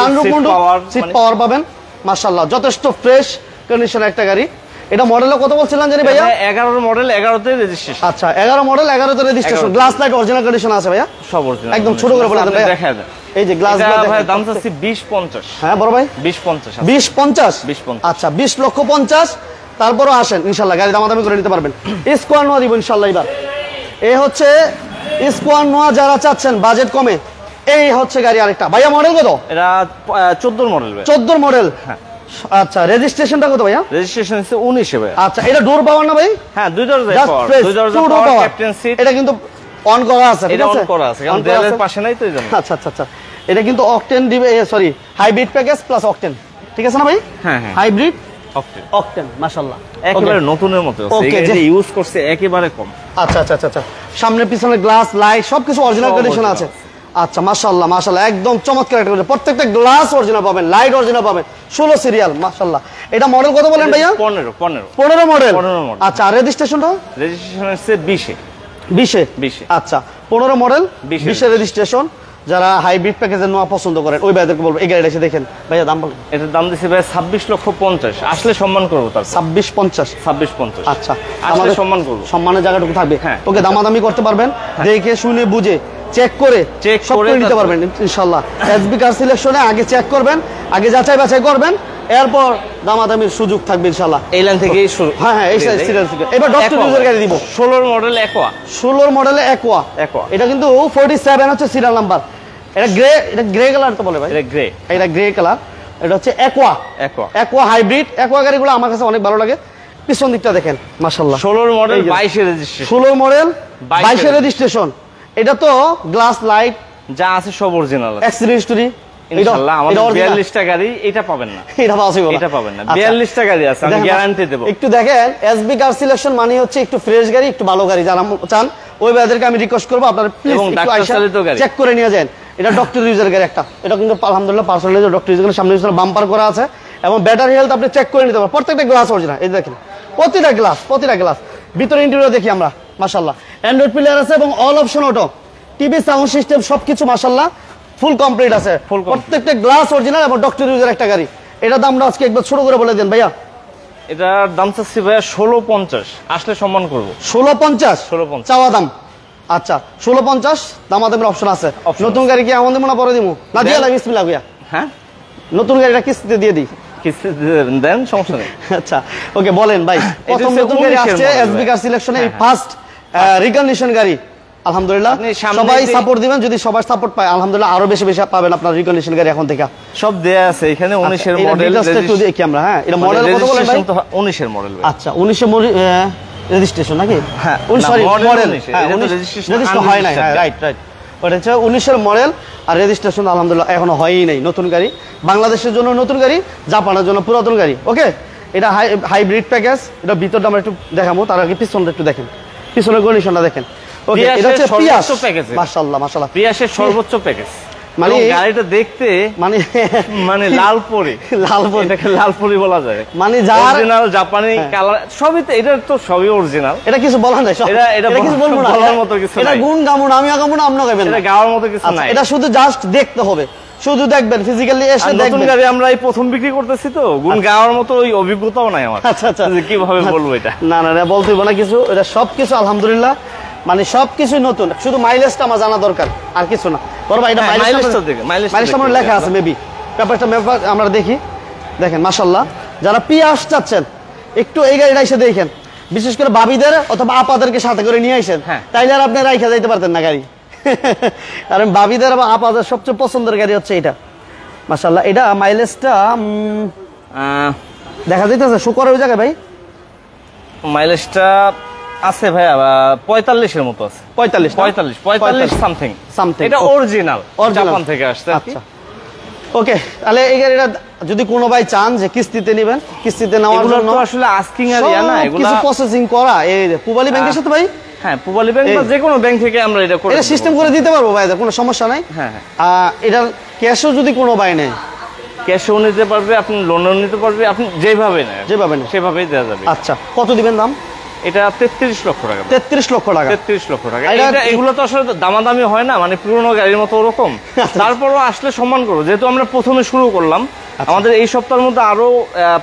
sunroof moonroof seat power পাবেন। মাশাআল্লাহ, যথেষ্ট ফ্রেশ কন্ডিশন একটা গাড়ি। এটা মডেল কত বলছিলেন জানি ভাইয়া? 11 মডেল, 11তে রেজিস্ট্রেশন। আচ্ছা, 11 মডেল, 11তে registration. Glass light original condition আছে ভাইয়া, সব অরিজিনাল। একদম ছোট করে বলে দেন ভাইয়া, দেখা যায়। এই যে গ্লাস গুলো ভাই দাম চাচ্ছি 20,50। হ্যাঁ বড় ভাই, 20,50। 20,50। আচ্ছা, 20,50,000 তারপরও আসেন ইনশাল্লাহ, গাড়ি দামাদামি করে নিতে পারবেন। স্কোয়ার নোয়া দিব ইনশাল্লাহ এবার। এই হচ্ছে স্কোয়ার নোয়া যারা চাচ্ছেন বাজেট কমে, এই হচ্ছে গাড়ি আরেকটা। ভাইয়া মডেল কত? এটা 14 মডেল। 14 মডেল। আচ্ছা, রেজিস্ট্রেশনটা কত ভাইয়া? রেজিস্ট্রেশন হচ্ছে 19 ভাই। আচ্ছা, এটা ডোর পাওয়ার না ভাই? হ্যাঁ, দুই দরজা পাওয়ার, দুই দরজা পাওয়ার, ক্যাপ্টেন সিট। এটা কিন্তু অন করা আছে, ঠিক এটা আছে? অন করা আছে, কারণ দেয়ালের পাশে নাই তো এইজন্য। আচ্ছা আচ্ছা আচ্ছা, এটা কিন্তু অকটেন দিবে, sorry hybrid package plus octane, ঠিক আছে না ভাই? হ্যাঁ হ্যাঁ, হাইব্রিড অকটেন। অকটেন মাশাআল্লাহ একেবারে নতুনের মতো আছে, এটা ইউজ করছে একেবারে কম। আচ্ছা আচ্ছা আচ্ছা আচ্ছা, সামনে পিছনে গ্লাস লাইট সবকিছু অরিজিনাল কন্ডিশন আছে। আচ্ছা মাশাআল্লাহ মাশাআল্লাহ, একদম চমৎকার একটা করে প্রত্যেকটা গ্লাস অরিজিনাল পাবেন, লাইট অরিজিনাল পাবেন, 16 সিরিয়াল মাশাআল্লাহ। এটা মডেল কত বলেন ভাইয়া? 15 মডেল। আচ্ছা, আর রেজিস্ট্রেশনটা? রেজিস্ট্রেশন হচ্ছে 20 এ। আচ্ছা, 15 মডেল 20 এর রেজিস্ট্রেশন। যারা হাইব্রিড প্যাকেজের নোয়া পছন্দ করেন ওই ভাইদেরকে বলবো এই গাড়িটা এসে দেখেন। ভাইয়া দাম বলেন। এটার দাম দিছি ভাই 26,50,000, আসলে সম্মান করব। তার 26,50। আচ্ছা, আমাদের সম্মান করব, সম্মানের জায়গাটুকু থাকবে। হ্যাঁ, ওকে দামাদামি করতে পারবেন, দেখে শুনে বুঝে চেক করে সব করে নিতে পারবেন ইনশাআল্লাহ। এসবি কার সিলেকশনে আগে চেক করবেন, আগে যাচাই বাছাই করবেন, এরপর দামাদামির সুযোগ থাকবে ইনশাআল্লাহ। এই লাইন থেকেই শুরু। হ্যাঁ হ্যাঁ, এই সিরিয়াল থেকে। এবার ডক্টর ইউজার গাড়ি দিব 16 মডেল অ্যাকোয়া। 16 মডেলে অ্যাকোয়া। এটা কিন্তু 47 হচ্ছে সিরিয়াল নাম্বার। এটা গ্রে কালার তো বলে ভাই? এটা গ্রে কালার। এটা হচ্ছে অ্যাকোয়া হাইব্রিড। অ্যাকোয়া গাড়িগুলো আমার কাছে অনেক ভালো লাগে। পিছন দিকটা দেখেন মাশাআল্লাহ, 16 মডেল 22 এর রেজিস্ট্রেশন। 16 মডেল 22 এর রেজিস্ট্রেশন। এটা তো গ্লাস লাইট যা আছে সব অরিজিনাল আছে। অ্যাক্সিডেন্ট হিস্টরি ইনশাআল্লাহ। আমাদের 42 টা গাড়ি এটা পাবেন না, এটা পাবেন না। 42 টা গাড়ি আছে, আমি গ্যারান্টি দেব। একটু দেখেন, এসবি কার সিলেকশন মানে হচ্ছে একটু ফ্রেশ গাড়ি, একটু ভালো গাড়ি। যারা চান ওই ভাইদেরকে আমি রিকোয়েস্ট করবো আপনারা প্লিজ একটু আইসা চেক করে নিয়ে যান। এটা ডক্টর ইউজার গাড়ি একটা। এটা কিন্তু আলহামদুলিল্লাহ পার্সোনালাইজ ডক্টর ইউজার, সামনে পিছনে বাম্পার করা আছে এবং ব্যাটারি হেলথ আপনি চেক করে নিতে পারবেন। প্রত্যেকটা গ্লাস অরিজিনাল, এই দেখেন প্রতিটা গ্লাস। ভিতরে ইন্টেরিয়র দেখি আমরা মাশাআল্লাহ। অ্যান্ড্রয়েড প্লেয়ার আছে এবং all option auto, TV sound system সবকিছু মাশাআল্লাহ ফুল কমপ্লিট আছে। প্রত্যেকটা গ্লাস অরিজিনাল এবং ডক্টর ইউজার একটা গাড়ি। এটা দামটা আজকে একবার ছোট করে বলে দেন ভাইয়া। এটার দাম চাচ্ছি ভাইয়া 16,50, আসলে সম্মান করব। 16,50 চাওয়া দাম। আচ্ছা, 16,50 দামাদামের অপশন আছে। নতুন গাড়ি কি আমাদের মনে পরে দিমু না দিয়া লাগে? বিসমিল্লাহ ভাইয়া। হ্যাঁ, নতুন গাড়িটা কিস্তিতে দিয়ে দিই। কিস্তিতে দেন, সমস্যা নেই। আচ্ছা ওকে, বলেন ভাই। প্রথম নতুন গাড়ি আসছে এসবি কার সিলেকশনে, এই ফার্স্ট রিকন্ডিশন গাড়ি। আলহামদুলিল্লাহ সবাই সাপোর্ট দিবেন। যদি সবাই সাপোর্ট পায় আলহামদুলিল্লাহ আরো বেশি পাবেন আপনার রিকন্ডিশন গাড়ি এখন থেকে। সব দেয়া আছে এখানে। 19 এর মডেল একটু দেখি আমরা। হ্যাঁ, এটা মডেল কত বলেন ভাই? 19 এর মডেল। আচ্ছা, 19 এর মডেল রেজিস্ট্রেশন নাকি? হ্যাঁ, সরি মডেল। হ্যাঁ, রেজিস্ট্রেশন হয় নাই। হ্যাঁ, রাইট। ওটা হচ্ছে 19 এর মডেল আর রেজিস্ট্রেশন আলহামদুলিল্লাহ এখনো হয়ই নাই। নতুন গাড়ি, বাংলাদেশের জন্য নতুন গাড়ি, জাপানের জন্য পুরাতন গাড়ি। ওকে, এটা হাইব্রিড প্যাকেজ। এটা ভিতরটা আমরা একটু দেখাবো, তার আগে পিছনটা একটু দেখেন, পিছনের কন্ডিশনটা দেখেন। ওকে, এটা হচ্ছে পিয়াস মাশাআল্লাহ মাশাআল্লাহ, পিয়াসের সর্বোচ্চ প্যাকেজ। মানে গাড়িটা দেখতে মানে লালপরি এটাকে লালপরি বলা যায়। মানে অরিজিনাল জাপানি কালার সবই তো, এটা তো সবই অরিজিনাল। এটা কিছু বলার নাই, এটা কিছু বলবো না, বলার মতো কিছু নাই। এটা গুণ গামুন আমিও গামুন আপনিও গাবেন, এটা গাওয়ার মতো কিছু নাই। এটা শুধু জাস্ট দেখতে হবে, শুধু দেখবেন, ফিজিক্যালি এসে দেখবেন। নতুন গাড়ি আমরা এই প্রথম বিক্রি করতেছি তো, গুণ গাওয়ার মতো ওই অভিজ্ঞতাও নাই আমার। আচ্ছা আচ্ছা, কিভাবে বলবো এটা? না না না, বলতে হবে না কিছু। এটা সবকিছু আলহামদুলিল্লাহ মানে সবকিছু নতুন, শুধু মাইলেজটা আমার জানা দরকার, আর কিছু না। বড় ভাই, এটা মাইলেজটা আমার লেখা আছে মেবি, ব্যাপারটা আমরা দেখি। দেখেন মাশাআল্লাহ, যারা পিয়াস চাচ্ছেন একটু এই গাড়িটা এসে দেখেন, বিশেষ করে ভাবিদের অথবা আপাদেরকে সাথে করে নিয়ে আসেন, তাইলে আর আপনি রাইখা যাইতে পারতেন না গাড়ি। কারণ ভাবিদের এবং আপাদের সবচেয়ে পছন্দের গাড়ি হচ্ছে এটা মাশাআল্লাহ। এটা মাইলেজটা দেখা যাইতেছে শো করে ওই জায়গায় ভাই? মাইলেজটা আছে ভাইয়া 45 এর মতো আছে। 45 সামথিং। এটা অরিজিনাল জাপান থেকে আসছে। আচ্ছা ওকে, তাহলে এই গাড়িটা যদি কোনো ভাই চান যে কিস্তিতে নেবেন, কিস্তিতে নেওয়ার জন্য তো আসলে আস্কিং এরিয়া না, এগুলো কিছু প্রসেসিং করা। এই পুবালি ব্যাংকের সাথে ভাই, হ্যাঁ পুবালি ব্যাংক বা যে কোনো ব্যাংক থেকে আমরা এটা করে, এটা সিস্টেম করে দিতে পারবো ভাই, কোনো সমস্যা নাই। হ্যাঁ, এটার ক্যাশও যদি কোনো ভাই নেয়, ক্যাশও নিতে পারবে, আপনি লোনও নিতে পারবে, আপনি যেভাবে নেন সেভাবেই দেওয়া যাবে। আচ্ছা, কত দিবেন দাম? এটা 33 লক্ষ টাকা। 33 লক্ষ টাকা। 33 লক্ষ টাকা। এগুলো তো আসলে দামাদামি হয় না, মানে পুরোনো গাড়ির মতো ওরকম। তারপরও আসলে সম্মান করো, যেহেতু আমরা প্রথমে শুরু করলাম, আমাদের এই সপ্তাহের মধ্যে আরো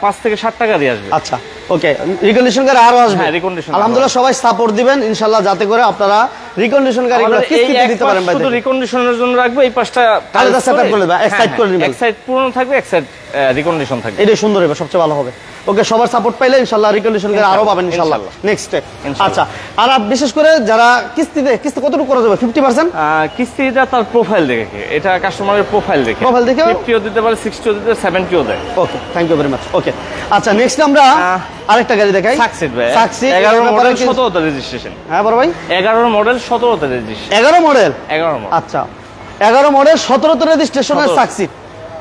5 থেকে 7টা গাড়ি আসবে। আচ্ছা ওকে, রিকন্ডিশন গাড়ি আরো আসবে। হ্যাঁ, রিকন্ডিশন আলহামদুলিল্লাহ সবাই সাপোর্ট দিবেন ইনশাআল্লাহ, যাতে করে আপনারা রিকন্ডিশন গাড়িগুলো কিস্তিতে দিতে পারেন ভাই। শুধু রিকন্ডিশনের জন্য রাখবো, এই পাঁচটা আলাদা সেটআপ করে দেব, এক সাইড করে নিবেন, এক সাইড পুরনো থাকবে, এক সাইড রিকন্ডিশন থাকবে। এটাই সুন্দর হবে, সবচেয়ে ভালো হবে। ওকে, সবার সাপোর্ট পাইলে ইনশাআল্লাহ রিকন্ডিশন করে আরো পাবেন ইনশাআল্লাহ নেক্সট। আচ্ছা, আর বিশেষ করে যারা কিস্তি কতটুকু করা যাবে? 50%? কিস্তিটা তার প্রোফাইল দেখে, এটা কাস্টমারের প্রোফাইল দেখে 50ও দিতে পারে, 60ও দিতে পারে, 70ও দেয়। ওকে, থ্যাংক ইউ ভেরি মাচ। ওকে, আচ্ছা নেক্সট আমরা আরেকটা গাড়ি দেখাই। সাকসিড ভাই, সাকসিড 11 মডেল 17তে রেজিস্ট্রেশন। হ্যাঁ বড় ভাই, 11 মডেল 17তে রেজিস্ট্রেশন। 11 মডেল? 11 মডেল। আচ্ছা, 11 মডেল 17তে রেজিস্ট্রেশনের সাকসিড,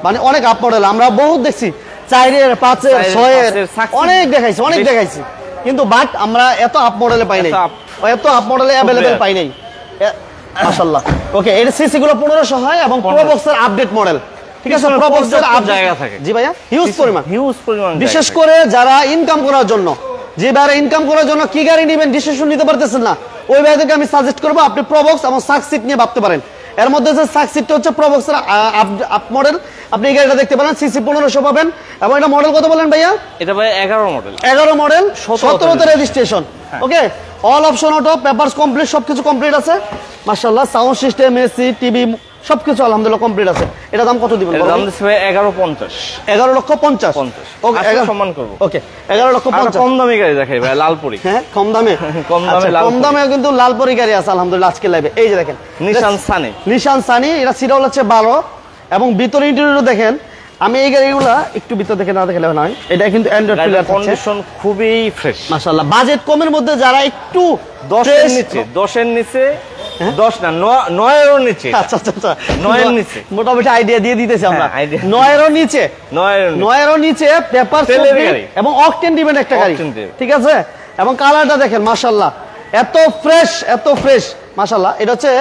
মানে অনেক আপ মডেল। আমরা বহুত দেখছি, 4-এর 5-এর 6-এর অনেক দেখাইছি, কিন্তু বাট আমরা এত আপ মডেলে পাই নাই, এত আপ মডেলে अवेलेबल পাই নাই মাশাআল্লাহ। ওকে, এর সিসি গুলো 1500 হয় এবং প্রো বক্সের আপডেট মডেল। ঠিক আছে, প্রো বক্সের জায়গা থাকে। জি ভাইয়া, হিউজ পরিমাণ বিশেষ জায়গা। করে যারা ইনকাম করার জন্য, যে বাইরে ইনকাম করার জন্য কি গাড়ি নেবেন ডিসিশন নিতে পারতেছেন না, ওই ভাইদেরকে আমি সাজেস্ট করবো আপনি প্রো বক্স এবং সাকসিড নিয়ে ভাবতে পারেন। এর মধ্যে যে সাকসিডটা হচ্ছে প্রো বক্সের আপ মডেল, আপনি এই গাড়িটা দেখতে পারেন, সিসি 1500 পাবেন। এবং এটা মডেল কত বলেন ভাইয়া? এটা ভাই 11 মডেল। 11 মডেল 17তে registration. Okay, all option auto, papers complete, সবকিছু কমপ্লিট আছে মাশাআল্লাহ। সাউন্ড সিস্টেম, এসি, টিভি সবকিছু আলহামদুলিল্লাহ কমপ্লিট আছে। এটা দাম কত দিবেন? এর দাম দিছে ভাই 11.50। 11,50,000। ওকে, 11 সম্মান করব। ওকে, 11,50,000। কম দামি গাড়ি দেখাই ভাই, লালপুরি। হ্যাঁ, কম দামে কম দামে কিন্তু লালপুরি গাড়ি আছে আলহামদুলিল্লাহ আজকে লাইভে। এই যে দেখেন নিশান সানি, এটা সিরিয়াল হচ্ছে 12 এবং ভিতরে ইন্টেরিয়র দেখেন। আমি এই গাড়িগুলা একটু ভিতর দেখে না দেখলে নয়, এটা কিন্তু অ্যান্ড্রয়েড প্লেয়ার, কন্ডিশন খুবই ফ্রেশ মাশাআল্লাহ। বাজেট কমের মধ্যে যারা একটু 10 এর নিচে 10 না 9 এর নিচে, আচ্ছা 9 এর নিচে মোটামুটি আইডিয়া দিয়ে দিতেছি আমরা। 9 এর নিচে, 9 এর নিচে পেপার এবং অকটেন দিবেন একটা গাড়ি, ঠিক আছে। এবং কালারটা দেখেন মাশাআল্লাহ, এত ফ্রেশ মাশাআল্লাহ। এটা হচ্ছে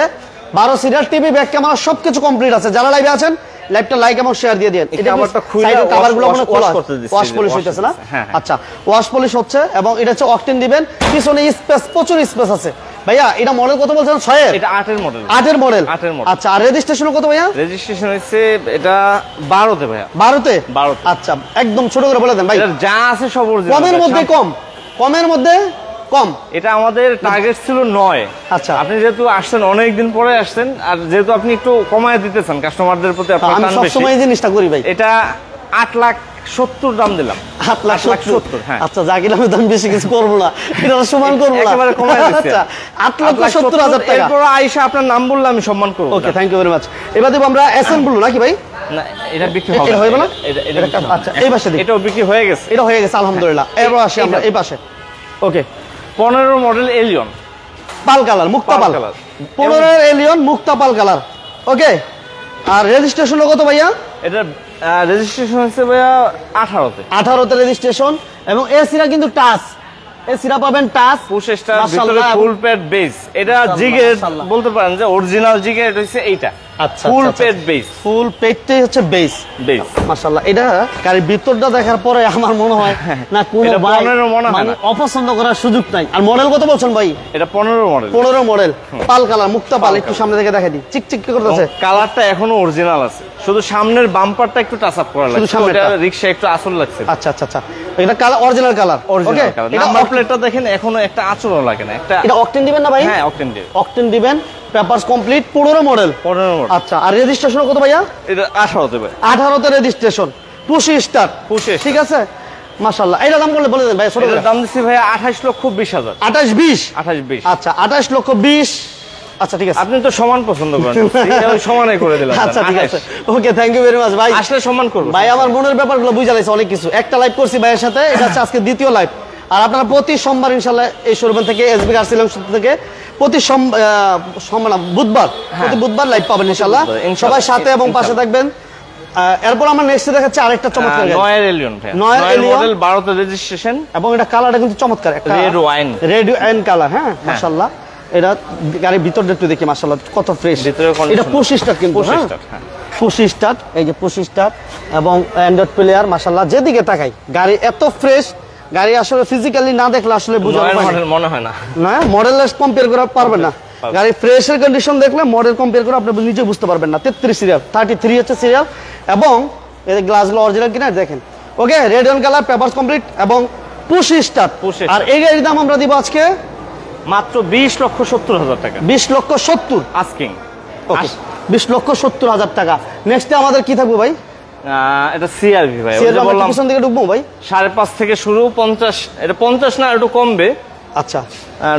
12 সিরিয়াল, টিভি, ব্যাক ক্যামেরা সবকিছু কমপ্লিট আছে। যারা লাইভে আছেন লাইভটা লাইক এবং শেয়ার দিয়ে দেন। এটা আবারটা সাইডের কভারগুলো মনে খোলা ওয়াশ পলিশ হইতাছে না? আচ্ছা, ওয়াশ পলিশ হচ্ছে এবং এটা হচ্ছে অকটেন দিবেন। পিছনে স্পেস, প্রচুর স্পেস আছে ভাইয়া। এটা মডেল কত বলছেন? 6 এর? এটা 8 এর মডেল। 8 এর মডেল। আচ্ছা, আর রেজিস্ট্রেশন কত ভাইয়া? রেজিস্ট্রেশন হইছে এটা 12 তে ভাইয়া। 12 তে? 12 তে। আচ্ছা, একদম ছোট করে বলে দেন ভাই। এটা যা আছে সব অরিজিনাল। কমের মধ্যে কম, কমের মধ্যে কম। এটা আমাদের টার্গেট ছিল 9। আচ্ছা, আপনি যেহেতু আসছেন অনেক দিন পরে আসছেন, আর যেহেতু আপনি একটু কমায় দিতেছেন কাস্টমারদের প্রতি, আপনার আমি সব সময় এই জিনিসটা করি ভাই। এটা 8,70,000 দাম দিলাম। 8,70,000। হ্যাঁ, আচ্ছা, জাকির আমি দাম বেশি কিছু করব না, এটা সমান করব না, একেবারে কমায় দিচ্ছি। আচ্ছা, 8,70,000 টাকা। এরপর আয়েশা আপনার নাম বললে আমি সম্মান করব। ওকে, থ্যাংক ইউ ভেরি মাচ। এবার দেব আমরা এসএন ব্লু নাকি ভাই? না, এটা বিক্রি হবে। এটা হবে না? এটা আচ্ছা, এই পাশে দিই। এটাও বিক্রি হয়ে গেছে। এটা হয়ে গেছে আলহামদুলিল্লাহ। এবার আসি আমরা এই পাশে। ওকে, 15 মডেল এলিয়ন, পাল কালার, মুক্তা পাল। 15 এর এলিয়ন মুক্তা পাল কালার। ওকে, আর রেজিস্ট্রেশন কত ভাইয়া? এটা রেজিস্ট্রেশন হচ্ছে ভাইয়া 18 তে। 18 তে রেজিস্ট্রেশন এবং এসিরা কিন্তু টাচ, এসিরা পাবেন টাচ, পুশ স্টার, ভিতরে ফুল প্যাড বেস। এটা জিগের বলতে পারেন যে অরিজিনাল জিগের, এটা হচ্ছে এইটা। আচ্ছা, ফুল পেড বেস, ফুল পেডটাই হচ্ছে বেস মাশাআল্লাহ। এটা গাড়ির ভিতরটা দেখার পরে আমার মনে হয় না কোনো ভাই মানে অপছন্দ করার সুযোগ নাই। আর মডেল কত বলছেন ভাই? এটা 15 মডেল। 15 মডেল, পাল কালার, মুক্তা পাল। একটু সামনে থেকে দেখাই দিই, চিকচিক করতেছে। কালারটা এখনো অরিজিনাল আছে, শুধু সামনের বাম্পারটা একটু টাচ আপ করা লাগছে, ওটা রিকশা একটু আসল লাগছে। আচ্ছা আচ্ছা আচ্ছা, এটা কালার অরিজিনাল কালার। ওকে, নাম্বার প্লেটটা দেখেন এখনো একটা আঁচড়ও লাগে না। এটা অকটেন দিবেন না ভাই? হ্যাঁ, অকটেন দিবেন। অকটেন দিবেন, পেপারস কমপ্লিট, 15 মডেল। আচ্ছা, আর রেজিস্ট্রেশন কত ভাইয়া? এটা 18 তে ভাই। 18 তে রেজিস্ট্রেশন, পুশ স্টার্ট, ঠিক আছে মাশাআল্লাহ। এটা দাম বলে দেন ভাই। এটার দাম দিছি ভাই 28,20,000। 28,20? আচ্ছা, 28,20,000। আচ্ছা, ঠিক আছে, আপনি তো সমান পছন্দ করেন, সমানই করে দিলাম। আচ্ছা, ঠিক আছে, ওকে, থ্যাংক ইউ ভেরি মাচ ভাই। আসলে সম্মান করব ভাই, আমার মনের ব্যাপারগুলো বুঝা লাইছে অনেক কিছু। একটা লাইভ করছি ভাইয়ের সাথে, এটা হচ্ছে আজকে দ্বিতীয় লাইভ। আর আপনারা প্রতি সোমবার ইনশাআল্লাহ এই শোরুম থেকে, এসবি কার সিলেকশন থেকে প্রতি বুধবার, প্রতি বুধবার লাইভ পাবেন ইনশাআল্লাহ। সবাই সাথে এবং পাশে থাকবেন। এরপর আমরা নেক্সট দেখাচ্ছি আরেকটা চমৎকার গাড়ি, 9 এর এলিয়ন। 9 এর মডেল, 12 তে রেজিস্ট্রেশন এবং এটা কালারটা কিন্তু চমৎকার, একটা রেড ওয়াইন কালার। হ্যাঁ, মাশাআল্লাহ। এটা গাড়ির ভিতরটা একটু দেখি মাশাআল্লাহ কত ফ্রেশ। এটা পুশ স্টার্ট কিন্তু, পুশ স্টার্ট, এই যে পুশ স্টার্ট এবং অ্যান্ড্রয়েড প্লেয়ার মাশাআল্লাহ। যেদিকে তাকাই গাড়ি এত ফ্রেশ, গাড়ি আসলে ফিজিক্যালি না দেখলে আসলে বোঝা মনে হয় না, না মডেলের কম্পেয়ার করা পারবেন না। গাড়ি ফ্রেশের কন্ডিশন দেখলে মডেল কম্পেয়ার করে আপনি নিজে বুঝতে পারবেন না। 33 সিরিয়াল, 33 হচ্ছে সিরিয়াল এবং এই গ্লাসগুলো অরিজিনাল কিনা দেখেন। Okay, red on colour, papers complete এবং পুশ স্টার্ট। আর এই গাড়ির দাম আমরা দিব আজকে মাত্র 20,70,000 টাকা। 20,70,000 আস্কিং। ওকে, 20,70,000 টাকা। নেক্সটে আমাদের কি থাকবে ভাই? এটা সিআরভি ভাই, সিআরভি আমরা পিছন দিকে ঢুকবো ভাই 5.5 থেকে শুরু 50, এটা 50 না একটু কমবে। আচ্ছা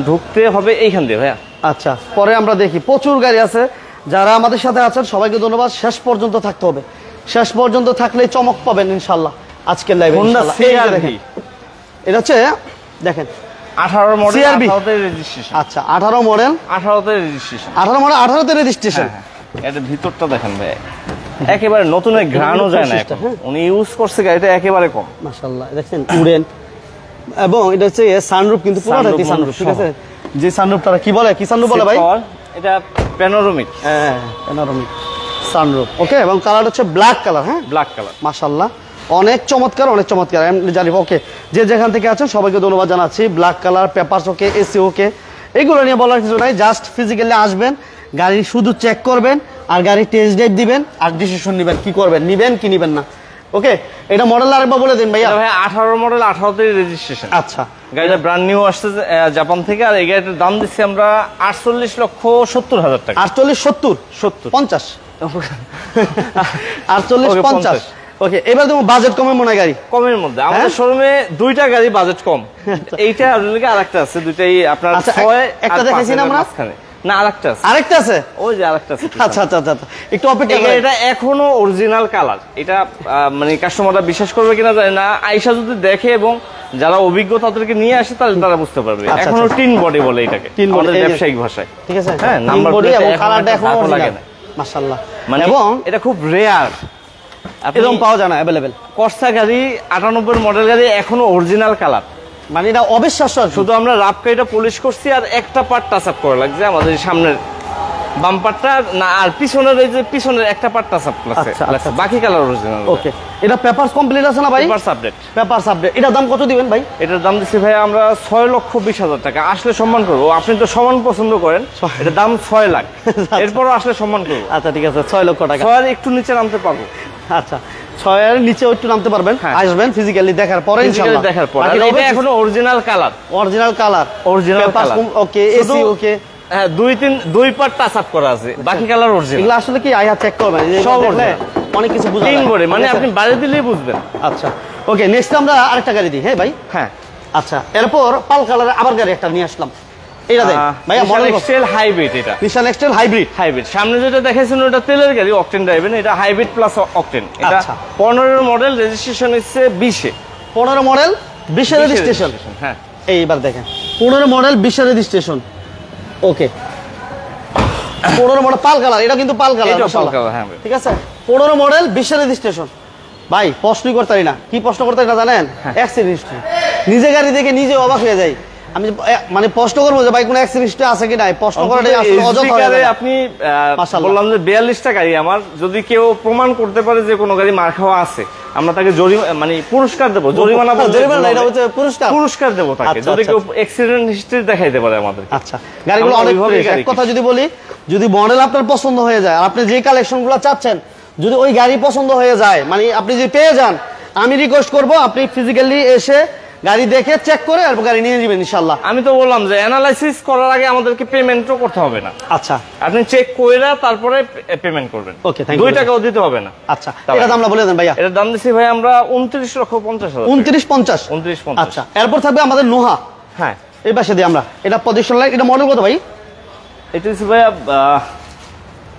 ঢুকতে হবে এইখান দিয়ে ভাইয়া। আচ্ছা পরে আমরা দেখি, প্রচুর গাড়ি আছে। যারা আমাদের সাথে আছেন সবাইকে ধন্যবাদ, শেষ পর্যন্ত থাকতে হবে, শেষ পর্যন্ত থাকলেই চমক পাবেন ইনশাআল্লাহ আজকের লাইভে। হোন্ডা সিআরভি এটা হচ্ছে দেখেন 18 মডেল, সিআরভি 18 তে রেজিস্ট্রেশন। আচ্ছা 18 মডেল, 18 তে রেজিস্ট্রেশন, 18 মডেল 18 তে রেজিস্ট্রেশন। এটা ভিতরটা দেখেন ভাই, একেবারে নতুনের ঘ্রাণও যায় না এখন। উনি ইউজ করছে গাড়িটা একেবারে কম, মাশাআল্লাহ। দেখেন উডেন, এবং এটা হচ্ছে সানরুফ, কিন্তু পুরোটাই সানরুফ, ঠিক আছে। যে সানরুফটা কি বলে, কি সানরুফ বলে ভাই? এটা প্যানোরামিক, হ্যাঁ প্যানোরামিক সানরুফ। ওকে, এবং কালার হচ্ছে ব্ল্যাক কালার। হ্যাঁ ব্ল্যাক কালার, মাশাআল্লাহ অনেক চমৎকার, অনেক চমৎকার। আমি জানি। ওকে, যে যেখান থেকে আছেন সবাইকে ধন্যবাদ জানাচ্ছি। Black colour, papers okay, AC ওকে, এগুলো নিয়ে বলার কিছু নাই। জাস্ট ফিজিক্যালি আসবেন, গাড়ি শুধু চেক করবেন, আর গাড়ি টেস্ট ড্রাইভ দিবেন, আর ডিসিশন নেবেন কি করবেন, নিবেন কি নিবেন না। ওকে, এটা মডেল আরেকবার বলে দিন ভাইয়া। ভাই 18 মডেল, 18 তে রেজিস্ট্রেশন। আচ্ছা, গাড়িটা ব্র্যান্ড নিউ আসছে জাপান থেকে, আর এই গাড়িটার দাম দিচ্ছি আমরা 48,70,000 টাকা। 48, 70, 50, 48, 50। ওকে, এবার দেখো বাজেট কমে মনে হয় গাড়ি কমের মধ্যে আমাদের শোরুমে দুইটা গাড়ি বাজেট কম, এইটা আর আরেকটা আছে, দুইটাই আপনার 6 একটা দেখাইছি না আমরা মাঝখানে। না আরেকটা আছে, আরেকটা আছে, ওই যে আরেকটা আছে। আচ্ছা আচ্ছা আচ্ছা, একটু অপেক্ষা করেন। এটা এখনো অরিজিনাল কালার। এটা মানে কাস্টমাররা বিশ্বাস করবে কিনা জানি না, আয়শা যদি দেখে এবং যারা অভিজ্ঞ তাদেরকে নিয়ে আসে তাহলে তারা বুঝতে পারবে। এখনো টিন বডি বলে এটাকে, আমাদের ব্যবসায়িক ভাষায়, ঠিক আছে। হ্যাঁ, নাম্বার বডি এবং কালারটা এখনো লাগে না, মাশাআল্লাহ। মানে এবং এটা খুব রেয়ার, এরকম পাওয়া যায় না अवेलेबल। কর্সা গাড়ি 98 মডেল গাড়ি এখনো অরিজিনাল কালার, মানে এটা অবিশ্বাস্য। শুধু আমরা রাফ কাইটা পলিশ করছি, আর একটা পার্ট টাচ আপ করা লাগছে আমাদের সামনের বাম্পারটা না, আর পিছনের এই যে পিছনের একটা পার্ট টাচ আপ লাগছে, বাকি কালার অরিজিনাল। ওকে, এটা পেপারস কমপ্লিট আছে না ভাই? Papers update, papers update. এটা দাম কত দিবেন ভাই? এটার দাম দিচ্ছি ভাই আমরা 6,20,000 টাকা। আসলে সম্মান করবো, আপনি তো সমান পছন্দ করেন, এটার দাম 6 লাখ, এরপরও আসলে সম্মান করবো। আচ্ছা ঠিক আছে, 6 লক্ষ টাকা। 6 একটু নিচে নামতে পারবো। আচ্ছা, 6 এর নিচে একটু নামতে পারবেন, আসবেন ফিজিক্যালি দেখার পরে ইনশাআল্লাহ। দেখার পর এটা এখনো original colour, original colour, original colour. Okay, AC okay, হ্যাঁ, দুই পার্ট টাচ আপ করা আছে, বাকি কালার অরিজিনাল। এগুলো আসলে কি আইয়া চেক করবেন, সব অনেক কিছু বুঝা তিন করে, মানে আপনি বাইরে দিলেই বুঝবেন। আচ্ছা ওকে, নেক্সট আমরা আরেকটা গাড়ি দিই। হ্যাঁ ভাই, হ্যাঁ। আচ্ছা, এরপর পাল কালারের আবার গাড়ি একটা নিয়ে আসলাম। এটা দেখ ভাইয়া, মডেল এক্সটেল হাইব্রিড। এটা নিশান এক্সটেল হাইব্রিড। সামনে যেটা দেখাইছেন ওটা তেলের গাড়ি, অকটেন ড্রাইভেন। এটা হাইব্রিড প্লাস অকটেন। এটা 15 মডেল, রেজিস্ট্রেশন হচ্ছে 20-এ। 15 মডেল 20 এর রেজিস্ট্রেশন। হ্যাঁ, এইবার দেখেন 15 মডেল 20 এর রেজিস্ট্রেশন। ওকে, 15 মডেল পাল কালার, এটা কিন্তু পাল কালার, হ্যাঁ ঠিক আছে। 15 মডেল 20 এর রেজিস্ট্রেশন। ভাই প্রশ্নই করতারি না, কি প্রশ্ন করতারি না জানেন? অ্যাক্সিডেন্ট। নিজে গাড়ি দেখে নিজে অবাক হয়ে যাই। আমি মানে প্রশ্ন করবো যে ভাই কোন অ্যাক্সিডেন্ট আছে কি নাই, প্রশ্ন করাটাই আসলে অযথা হয়ে যায়। আপনি বললাম যে 42টা গাড়ি আমার, যদি কেউ প্রমাণ করতে পারে যে কোনো গাড়ি মার খাওয়া আছে, আমরা তাকে মানে পুরস্কার দেবো, জরিমানা না, এটা হচ্ছে পুরস্কার দেবো তাকে, যদি কেউ অ্যাক্সিডেন্ট হিস্ট্রি দেখাইতে পারে আমাদের। আচ্ছা, গাড়িগুলো অনেক ফ্রেশ। কথা যদি বলি, যদি মডেল আপনার পছন্দ হয়ে যায়, আর আপনি যে কালেকশনগুলো চাচ্ছেন, যদি ওই গাড়ি পছন্দ হয়ে যায়, মানে আপনি যদি পেয়ে যান, আমি রিকোয়েস্ট করবো আপনি ফিজিক্যালি এসে গাড়ি দেখে চেক করে আর গাড়ি নিয়ে যাবেন ইনশাআল্লাহ। আমি তো বললাম যে অ্যানালাইসিস করার আগে আমাদেরকে পেমেন্টও করতে হবে না। আচ্ছা, আপনি চেক কইরা তারপরে পেমেন্ট করবেন। ওকে, থ্যাঙ্ক ইউ। 2 টাকাও দিতে হবে না। আচ্ছা, এটা দামটা বলে দেন ভাইয়া। এটার দাম দিছি ভাই আমরা 29,50,000। 29,50। 29,50। আচ্ছা, এরপর থাকবে আমাদের নোহা। হ্যাঁ, এই পাশে দিই আমরা। এটা পজিশন লাইট, এটা মডেল কত ভাই? এটা হচ্ছে ভাইয়া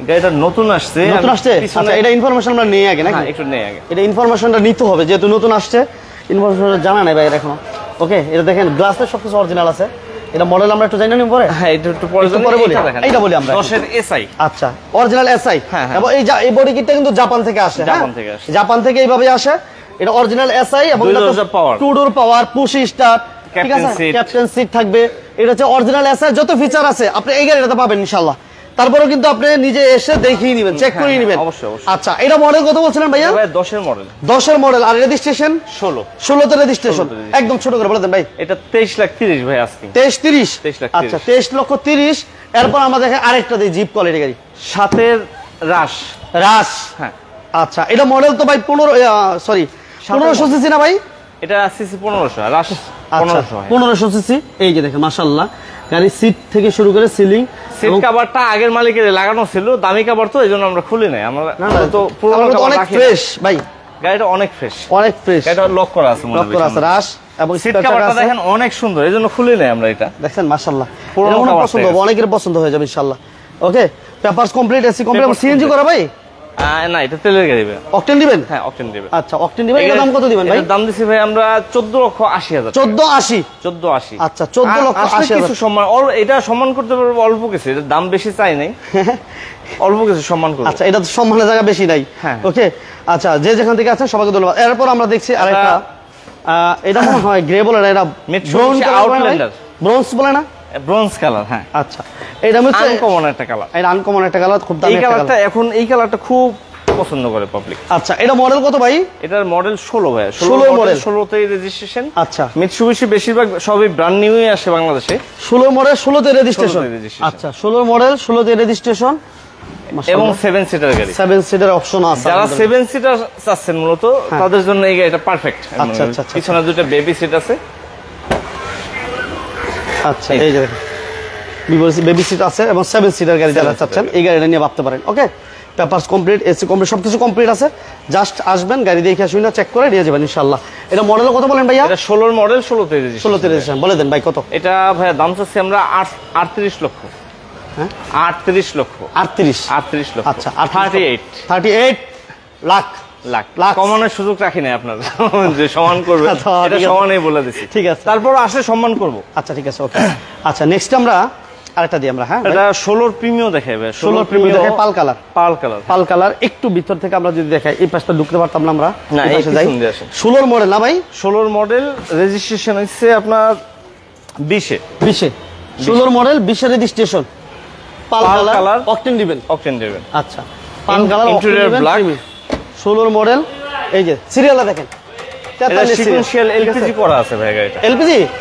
গাড়িটা নতুন আসছে। আচ্ছা, এটা ইনফরমেশন আমরা নেই আগে নাকি? একটু নেই আগে, এটা ইনফরমেশনটা নিতে হবে, যেহেতু নতুন আসছে, ইনফরমেশনটা জানা নাই ভাই এখনো। ওকে, এটা দেখেন গ্লাসের সবকিছু অরিজিনাল আছে। এটা মডেল আমরা একটু জানি না পরে। হ্যাঁ, একটু পরে বলি। এইটা বলি আমরা 10 এর এসআই। আচ্ছা, অরিজিনাল এসআই। হ্যাঁ, এবং এই বডি কিটটা কিন্তু জাপান থেকে আসে। জাপান থেকে এইভাবে আসে। এটা অরিজিনাল এসআই এবং 2 ডোর পাওয়ার, পুশ স্টার্ট, ঠিক আছে, ক্যাপ্টেন সিট থাকবে। এটা হচ্ছে অরিজিনাল এসআই, যত ফিচার আছে আপনি এই গাড়িটাতে পাবেন ইনশাআল্লাহ। তারপরেও কিন্তু আপনি নিজে এসে দেখিয়ে নেবেন, চেক করে নেবেন। অবশ্যই। আচ্ছা, এটা মডেল কত বলছিলেন ভাইয়া? ভাই 10 এর মডেল। 10 এর মডেল, আর রেজিস্ট্রেশন 16 তে রেজিস্ট্রেশন। একদম ছোট করে বলে দেন ভাই। এটা 23,30,000 ভাই আজকে। 23,30। আচ্ছা, 23,30,000। এরপর আমরা দেখে আরেকটা দিই, জিপ কোয়ালিটি গাড়ি, 7 রাশ। হ্যাঁ, আচ্ছা, এটা মডেল তো ভাই 1500 সিসি না ভাই? এটা সিসি 1500, রাশ 1500 সিসি। এই যে দেখেন মাশাআল্লাহ, গাড়ি সিট থেকে শুরু করে সিলিং, সিট কভারটা আগের মালিকের লাগানো ছিল, দামি কভার তো, এইজন্য আমরা খুলি নাই। আমরা তো পুরো অনেক ফ্রেশ ভাই, গাড়িটা অনেক ফ্রেশ, অনেক ফ্রেশ। গাড়িটা লক করা আছে, লক করা আছে, রাশ এবং সিট কভারটা দেখেন অনেক সুন্দর, এইজন্য খুলে নেই আমরা এটা। দেখেন মাশাআল্লাহ, পুরো পছন্দ হবে, অনেকের পছন্দ হয়ে যাবে ইনশাআল্লাহ। Okay, papers complete, AC complete, CNG করা ভাই? না, এটা তেলের গাড়ি ভাই। অকটেন দিবেন? হ্যাঁ, অকটেন দিবেন। আচ্ছা, অকটেন দিবেন। এর দাম কত দিবেন ভাই? এর দাম দিছি ভাই আমরা 14,80,000। 14,80? আচ্ছা, 14,80,000। কিছু সম্মান, এটা সম্মান করতে পারবো অল্প কিছু, এটা দাম বেশি চাই নাই, অল্প কিছু সম্মান করব। আচ্ছা, এটা তো সম্মানের জায়গা বেশি নাই। ওকে, আচ্ছা, যে যেখান থেকে আছেন সবাইকে ধন্যবাদ। এরপর আমরা দেখছি আরেকটা, এটা মনে হয় গ্রে বলে না, এটা মিটসুবিশি আউটল্যান্ডার। ব্রোঞ্জ বলে না? ব্রোঞ্জ কালার, হ্যাঁ। আচ্ছা, এটা হচ্ছে আনকমন একটা কালার। এটা আনকমন একটা কালার, খুব দামি একটা কালার। এখন এই কালারটা খুব পছন্দ করে পাবলিক। আচ্ছা, এটা মডেল কত ভাই? এটার মডেল 16 ভাই। 16 মডেল, 16তেই রেজিস্ট্রেশন। আচ্ছা, মিটসুবিশি বেশিরভাগ সবই ব্র্যান্ড নিউই আসে বাংলাদেশে। 16 মডেল, 16তে রেজিস্ট্রেশন। আচ্ছা, 16 মডেল, 16তে রেজিস্ট্রেশন এবং 7 সিটার গাড়ি। 7 সিটার অপশন আছে। যারা 7 সিটার চাচ্ছেন মূলত তাদের জন্য এই গাড়িটা পারফেক্ট। আচ্ছা আচ্ছা, পিছনে দুটো বেবি সিট আছে। আচ্ছা, এই যে বেবি সিট আছে এবং 7 সিটার গাড়ি যারা চাচ্ছেন এই গাড়িটা নিয়ে ভাবতে পারেন। ওকে, পেপারস কমপ্লিট, এসি কমপ্লিট, সবকিছু কমপ্লিট আছে। জাস্ট আসবেন, গাড়ি দেখে শুনে চেক করে নিয়ে যাবেন ইনশাআল্লাহ। এটা মডেল কত বলেন ভাইয়া? এটা 16 মডেল, 16তে রেজিস্ট্রেশন। 16তে রেজিস্ট্রেশন, বলে দেন ভাই কত? এটা ভাইয়া দাম চাচ্ছি আমরা 38 লক্ষ। হ্যাঁ, 38 লক্ষ। 38 লক্ষ। আচ্ছা, 38 লাখ। কমানোর সুযোগ রাখি নাই আপনার, যে সমান করবে এটা সমানই বলে দিছি। ঠিক আছে, তারপর আসলে সম্মান করব। আচ্ছা, ঠিক আছে, ওকে। আচ্ছা, নেক্সট আমরা আরেকটা দিই আমরা। হ্যাঁ, এটা 16 প্রিমিয়াম দেখাবে। 16 প্রিমিয়াম দেখায়, পাল কালার। পাল কালার একটু ভিতর থেকে আমরা যদি দেখাই, এই পাশটা ঢুকতে পারতাম না আমরা। না, এই পাশে যাই। 16 মডেল না ভাই? 16 মডেল, রেজিস্ট্রেশন হচ্ছে আপনার 20 এ। 16 মডেল, 20 এর রেজিস্ট্রেশন, পাল কালার, অকটেন দিবেন? অকটেন দিবেন। আচ্ছা, পাল কালার, ইন্টেরিয়র ব্ল্যাক। 16 মডেল, এই যে সিরিয়ালটা দেখেন, এটা সিকোয়েন্সিয়াল এলপিজি করা আছে ভাই গাড়িটা।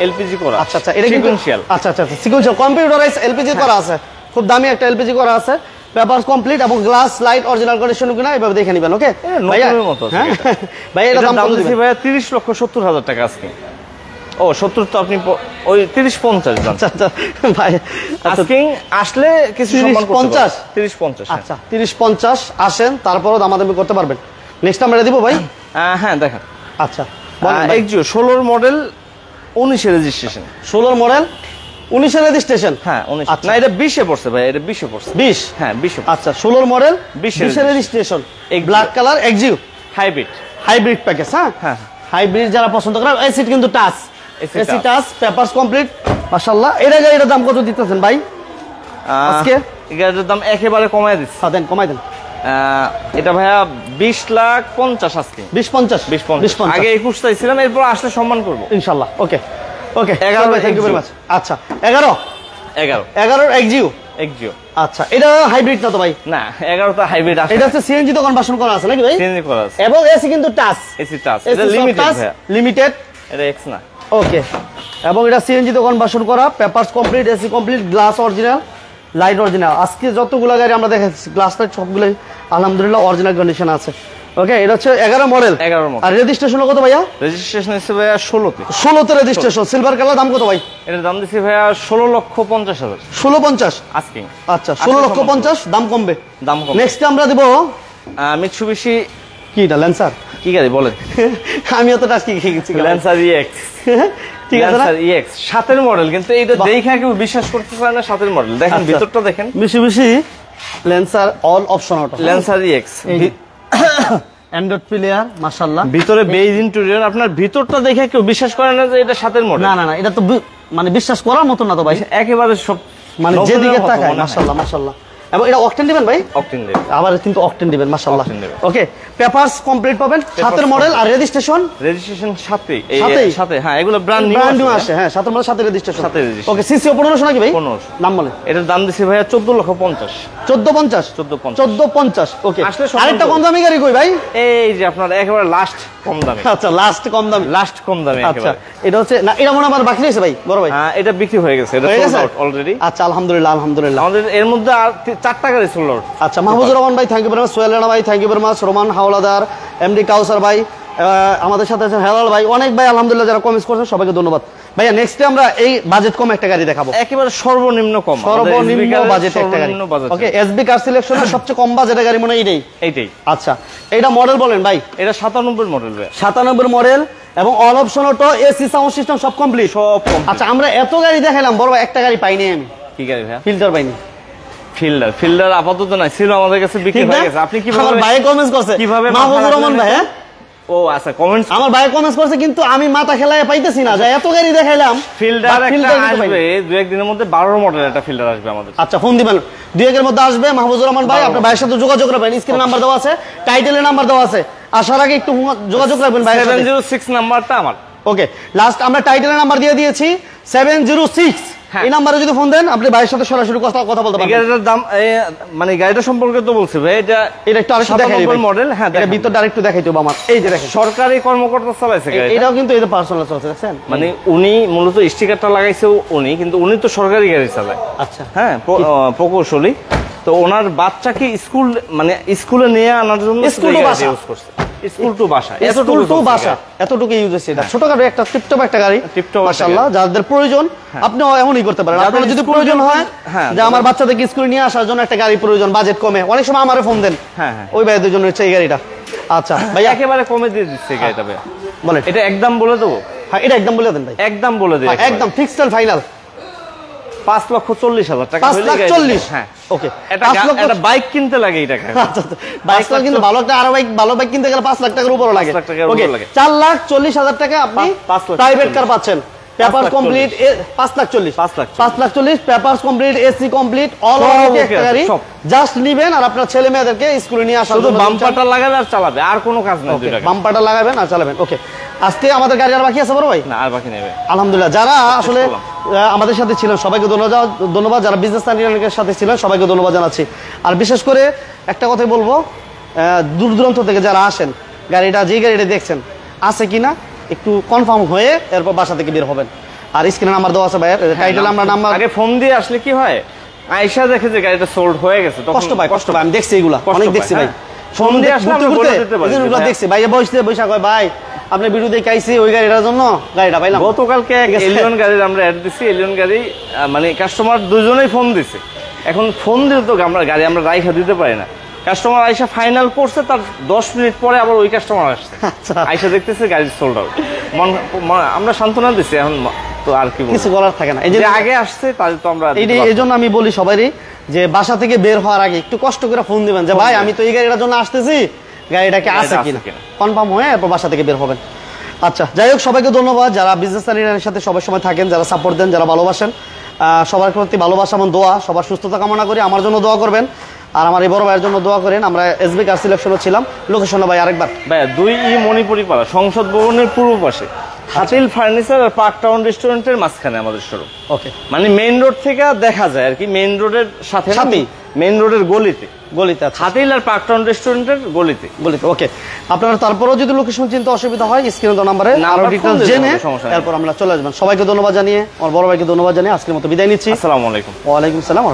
এলপিজি করা। আচ্ছা আচ্ছা, এটা সিকোয়েন্সিয়াল। আচ্ছা আচ্ছা, সিকোয়েন্সিয়াল কম্পিউটারাইজ এলপিজি করা আছে, খুব দামি একটা এলপিজি করা আছে। পেপারস কমপ্লিট এবং গ্লাস লাইট অরিজিনাল কন্ডিশন কিনা এভাবে দেখে নেবেন। ওকে ভাইয়া, ভাই এটা দাম কত দিবেন? ভাইয়া 30,70,000 টাকা আজকে। ও 70 তো আপনি ওই 30-50 জান। আচ্ছা আচ্ছা ভাই, আজকে আসলে কিছু সম্মান করতে 50 30-50। আচ্ছা, 30-50 আসেন, তারপরও দামাদামি করতে পারবেন। নেক্সট আমরা দিব ভাই। হ্যাঁ, দেখেন। আচ্ছা, এক্সিও 16 মডেল, 19 এর রেজিস্ট্রেশন। 16 মডেল, 19 এর রেজিস্ট্রেশন। হ্যাঁ, 19। না, এটা 20 এ পড়ছে ভাই, এটা 20 এ পড়ছে। 20? হ্যাঁ, 20 এ। আচ্ছা, 16 মডেল, 20 এর registration, black colour, Axio hybrid package. হ্যাঁ, হাইব্রিড যারা পছন্দ করেন। এই সিট কিন্তু touch, AC touch, papers complete মাশাআল্লাহ। এটার দাম কত দিতেছেন ভাই আজকে? এটার দাম একেবারে কমায় দিচ্ছি। দেন, কমাই দেন। এটা ভাইয়া 20,50,000 আজকে। 20-50 আগে 21 চাইছিলাম, এরপর আসলে সম্মান করব ইনশাআল্লাহ। ওকে, 11 থ্যাংক ইউ ভেরি মাচ। আচ্ছা, 11 এক্সিও। আচ্ছা, এটা হাইব্রিড না তো ভাই? না, 11 তো হাইব্রিড আসে। এটা হচ্ছে সিএনজি তো কনভার্সন করা আছে নাকি ভাই? সিএনজি করা আছে এবং এসি কিন্তু টাচ। এসি টাচ, এটা লিমিটেড, এটা এক্স না। ওকে, এবং এটা সিএনজি তো কনভার্সন করা, papers complete, AC complete, glass original, light original. আজকে যতগুলো গাড়ি আমরা দেখাচ্ছি গ্লাস লাইট সবগুলোই আলহামদুলিল্লাহ অরিজিনাল কন্ডিশন আছে। ওকে, এটা হচ্ছে 11 মডেল। আর রেজিস্ট্রেশন কত ভাইয়া? রেজিস্ট্রেশন হচ্ছে ভাইয়া 16তে। 16তে রেজিস্ট্রেশন, সিলভার কালার। দাম কত ভাই? এটার দাম দিছি ভাইয়া 16,50,000। 16,50 আজকে। আচ্ছা, 16,50,000 দাম কমবে। নেক্সট আমরা দিব মিৎসুবিশি। কি এটা? ল্যান্সার? কি গাড়ি বলেন? আমি অত টাচ কি খেয়েছি। Lancer EX. ঠিক আছে, ল্যান্সার ইএক্স 7 মডেল, কিন্তু এটা দেখে কেউ বিশ্বাস করতে পারে না 7 মডেল। দেখেন ভিতরটা দেখেন, Mitsubishi Lancer all option auto, Lancer EX, Android player মাশাআল্লাহ। ভিতরে বেজ ইন্টেরিয়র। আপনার ভিতরটা দেখে কেউ বিশ্বাস করে না যে এটা 7 মডেল। না, এটা তো মানে বিশ্বাস করার মতো না তো ভাই, একেবারে সব মানে যেদিকে তাকায় মাশাআল্লাহ। এবং এটা অকটেন দিবেন ভাই? অকটেন দিবেন। আবার কিন্তু অকটেন দিবেন মাশাআল্লাহ। ওকে, পেপারস কমপ্লিট পাবেন, 7 মডেল। আর রেজিস্ট্রেশন 7 হ্যাঁ, এগুলো ব্র্যান্ড নিউ আসে। হ্যাঁ, 7 মডেল, 7 রেজিস্ট্রেশন। ওকে, সিসি 1500 নাকি ভাই? 1500। নাম বলেন। এটার দাম দিছি ভাইয়া 14,50,000। 14,50। ওকে, আসলে আরেকটা কম দামি গাড়ি কই ভাই? এই যে আপনার একেবারে লাস্ট কম দামি। আচ্ছা, লাস্ট কম দামি। আচ্ছা, এটা হচ্ছে না, এটা মনে আমার বাকি রয়েছে ভাই, বড় ভাই? এটা বিক্রি হয়ে গেছে, এটা সোল্ড আউট অলরেডি। আচ্ছা, আলহামদুলিল্লাহ। আমাদের এর মধ্যে আর 4টা গাড়ি সোল্ড আউট। আচ্ছা, মাহফুজুর রহমান ভাই thank you very much, Sohel Rana ভাই thank you very much, Roman Howlader, MD Kawsar ভাই, আমাদের সাথে আছেন হেলাল ভাই, অনেক ভাই আলহামদুলিল্লাহ যারা কমেন্টস করছেন সবাইকে ধন্যবাদ। ভাইয়া নেক্সটে আমরা এই বাজেট কম একটা গাড়ি দেখাবো, একেবারে সর্বনিম্ন কম, সর্বনিম্ন বাজেটে একটা গাড়ি। ওকে, এসবি কার সিলেকশনের সবচেয়ে কম বাজেটের গাড়ি মনে হয় এইটাই। আচ্ছা, এটা মডেল বলেন ভাই? এটা 97 মডেল ভাই, 97 মডেল এবং all option auto, AC, sound system সব কমপ্লিট, সব কমপ্লিট। আচ্ছা, আমরা এত গাড়ি দেখাইলাম, বড় ভাই একটা গাড়ি পাইনি আমি। কি গাড়ি ভাই? ফিল্টার পাইনি। ফিল্ডার আপাতত নাই, ছিল আমাদের কাছে, বিক্রি হয়ে গেছে। আপনি কিভাবে? আমার ভাই কমেন্টস করছে কিভাবে? মাহফুজুর রহমান ভাই। ও আচ্ছা, কমেন্টস আমার ভাই কমেন্টস করছে, কিন্তু আমি মাথা খেলায় পাইতেছি না, যে এত গাড়ি দেখাইলাম। ফিল্ডার একটা আসবে 2-1 দিনের মধ্যে, 12 মডেল একটা ফিল্ডার আসবে আমাদের। আচ্ছা, ফোন দিবেন 2-1 এর মধ্যে আসবে মাহফুজুর রহমান ভাই। আপনার ভাইয়ের সাথে যোগাযোগ রাখবেন, স্ক্রিনে নাম্বার দেওয়া আছে, টাইটেলে নাম্বার দেওয়া আছে। আসার আগে একটু যোগাযোগ রাখবেন ভাই। 706 নাম্বারটা আমার। ওকে, লাস্ট আমরা টাইটেলে নাম্বার দিয়ে দিয়েছি 706। এই নাম্বারে যদি ফোন দেন, আপনি ভাইয়ের সাথে সরাসরি কথা বলতে পারবেন। গাড়িটার দাম মানে গাড়িটা সম্পর্কে তো বলছি ভাই, এটা একটু আরেকটু দেখাই দিবেন মডেল। হ্যাঁ, এটা ভিতরটা আরেকটু দেখাইতে হবে আমার। এই যে দেখেন, সরকারি কর্মকর্তা চালাইছে গাড়ি, এটাও কিন্তু এটা পার্সোনাল চলছে, দেখছেন? মানে উনি মূলত স্টিকারটা লাগাইছে উনি, কিন্তু উনি তো সরকারি গাড়ি চালায়। আচ্ছা, হ্যাঁ, প্রকৌশলী। তো ওনার বাচ্চাকে স্কুলে নিয়ে আনার জন্য স্কুল টু বাসা ইউজ করছে, স্কুল টু বাসা, এতটুকু ইউজ হচ্ছে। এটা ছোটখাটো একটা টিপটপ একটা গাড়ি, টিপটপ মাশাআল্লাহ। যাদের প্রয়োজন আপনিও এমনই করতে পারেন। আপনার যদি প্রয়োজন হয় যে আমার বাচ্চাদেরকে স্কুলে নিয়ে আসার জন্য একটা গাড়ি প্রয়োজন, বাজেট কমে, অনেক সময় আমারে ফোন দেন, ওই ভাইদের জন্য হচ্ছে এই গাড়িটা। আচ্ছা ভাই, একেবারে কমে দিয়ে দিচ্ছে গাড়িটা ভাই। বলেন, এটা একদম বলে দেবো? হ্যাঁ, এটা একদম বলে দেন ভাই, একদম বলে দেন, একদম ফিক্সড এন্ড ফাইনাল 5,40,000 টাকা। 5,40,000। হ্যাঁ, ওকে। একটা বাইক কিনতে লাগে এই টাকা। আচ্ছা, বাইকটা কিন্তু ভালো একটা, আরো ভালো বাইক কিনতে গেলে 5 লাখ টাকার উপরে লাগে। ওকে, 4,40,000 টাকা আপনি প্রাইভেট কার পাচ্ছেন, paper complete. 5,40,000 papers complete, AC complete, all over একটা গাড়ি। জাস্ট নিবেন আর আপনার ছেলে মেয়েদেরকে স্কুলে নিয়ে আসার জন্য বাম্পারটা লাগাবে আর চালাবে, আর কোনো কাজ নাই। বাম্পারটা লাগাবেন আর চালাবেন। ওকে, আজকে আমাদের গাড়ি আর বাকি আছে বড় ভাই? না, আর বাকি নেই। আলহামদুলিল্লাহ, যারা আসলে আমাদের সাথে ছিলেন সবাইকে ধন্যবাদ। যারা বিজনেস চ্যানেলের সাথে ছিলেন সবাইকে ধন্যবাদ জানাচ্ছি। আর বিশেষ করে একটা কথাই বলবো, দূর দূরান্ত থেকে যারা আসেন, যে গাড়িটা দেখছেন আছে কিনা একটু কনফার্ম হয়ে এরপর বাসা থেকে বের হবেন। আর স্ক্রিনে নাম্বার দেওয়া আছে ভাইয়ের, টাইটেলে আমরা নাম্বার। আগে ফোন দিয়ে আসলে কি হয়, আয়েশা দেখে যে গাড়িটা সোল্ড হয়ে গেছে, কষ্ট পায়। আমি দেখছি এগুলা, অনেক দেখছি ভাই। ফোন দিয়ে আসলে ঘুরতে দেখছি ভাই, বৈশা কয় ভাই আপনি ভিডিও দেখে আইছি ওই গাড়িটার জন্য, গাড়িটা পাইলাম। গতকালকে এলিয়ন গাড়ির আমরা অ্যাড দিছি, এলিয়ন গাড়ি মানে কাস্টমার দুজনেই ফোন দিছে। এখন ফোন দিলে তো আমরা গাড়ি রাইখা দিতে পারি না। কাস্টমার আইসা ফাইনাল করছে, তার 10 মিনিট পরে আবার ওই কাস্টমার আসছে, আইসা দেখতেছে গাড়ি সোল্ড আউট। আমরা সান্ত্বনা দিচ্ছি, এখন তো আর কিছু করার থাকে না। এই যে আগে আসছে তাদের তো আমরা, এই জন্য আমি বলি সবারই যে বাসা থেকে বের হওয়ার আগে একটু কষ্ট করে ফোন দিবেন, যে ভাই আমি তো এই গাড়িটার জন্য আসতেছি, গাড়িটাকে আছে কিনা কনফার্ম হয়ে এরপর বাসা থেকে বের হবেন। আচ্ছা, যাই হোক, সবাইকে ধন্যবাদ যারা বিজনেস চ্যানেলের সাথে সবার সময় থাকেন, যারা সাপোর্ট দেন, যারা ভালোবাসেন। সবার প্রতি ভালোবাসা এবং দোয়া, সবার সুস্থতা কামনা করি। আমার জন্য দোয়া করবেন আর আমার এই বড় ভাইয়ের জন্য দোয়া করেন। আমরা এসবি কার সিলেকশনে ছিলাম, লোকেশন ভাই আরেকবার ভাই 2 মণিপুরি পাড়া, সংসদ ভবনের পূর্ব পাশে, হাতিল ফার্নিচার আর পার্ক টাউন রেস্টুরেন্টের মাঝখানে আমাদের শোরুম। ওকে, মানে মেইন রোড থেকে দেখা যায় আর কি, মেইন রোডের সাথে মেইন রোডের গলিতে হাতিল আর পার্ক টাউন রেস্টুরেন্টের গলিতে। ওকে, আপনারা তারপরেও যদি লোকেশন চিনতে অসুবিধা হয়, স্ক্রিনে দেওয়া নম্বরে আরো ডিটেইলস জেনে তারপর আমরা চলে আসবেন। সবাইকে ধন্যবাদ জানিয়ে, আমার বড় ভাইকে ধন্যবাদ জানিয়ে আজকের মতো বিদায় নিচ্ছি। আসসালামু আলাইকুম। ওয়া আলাইকুম আসসালাম।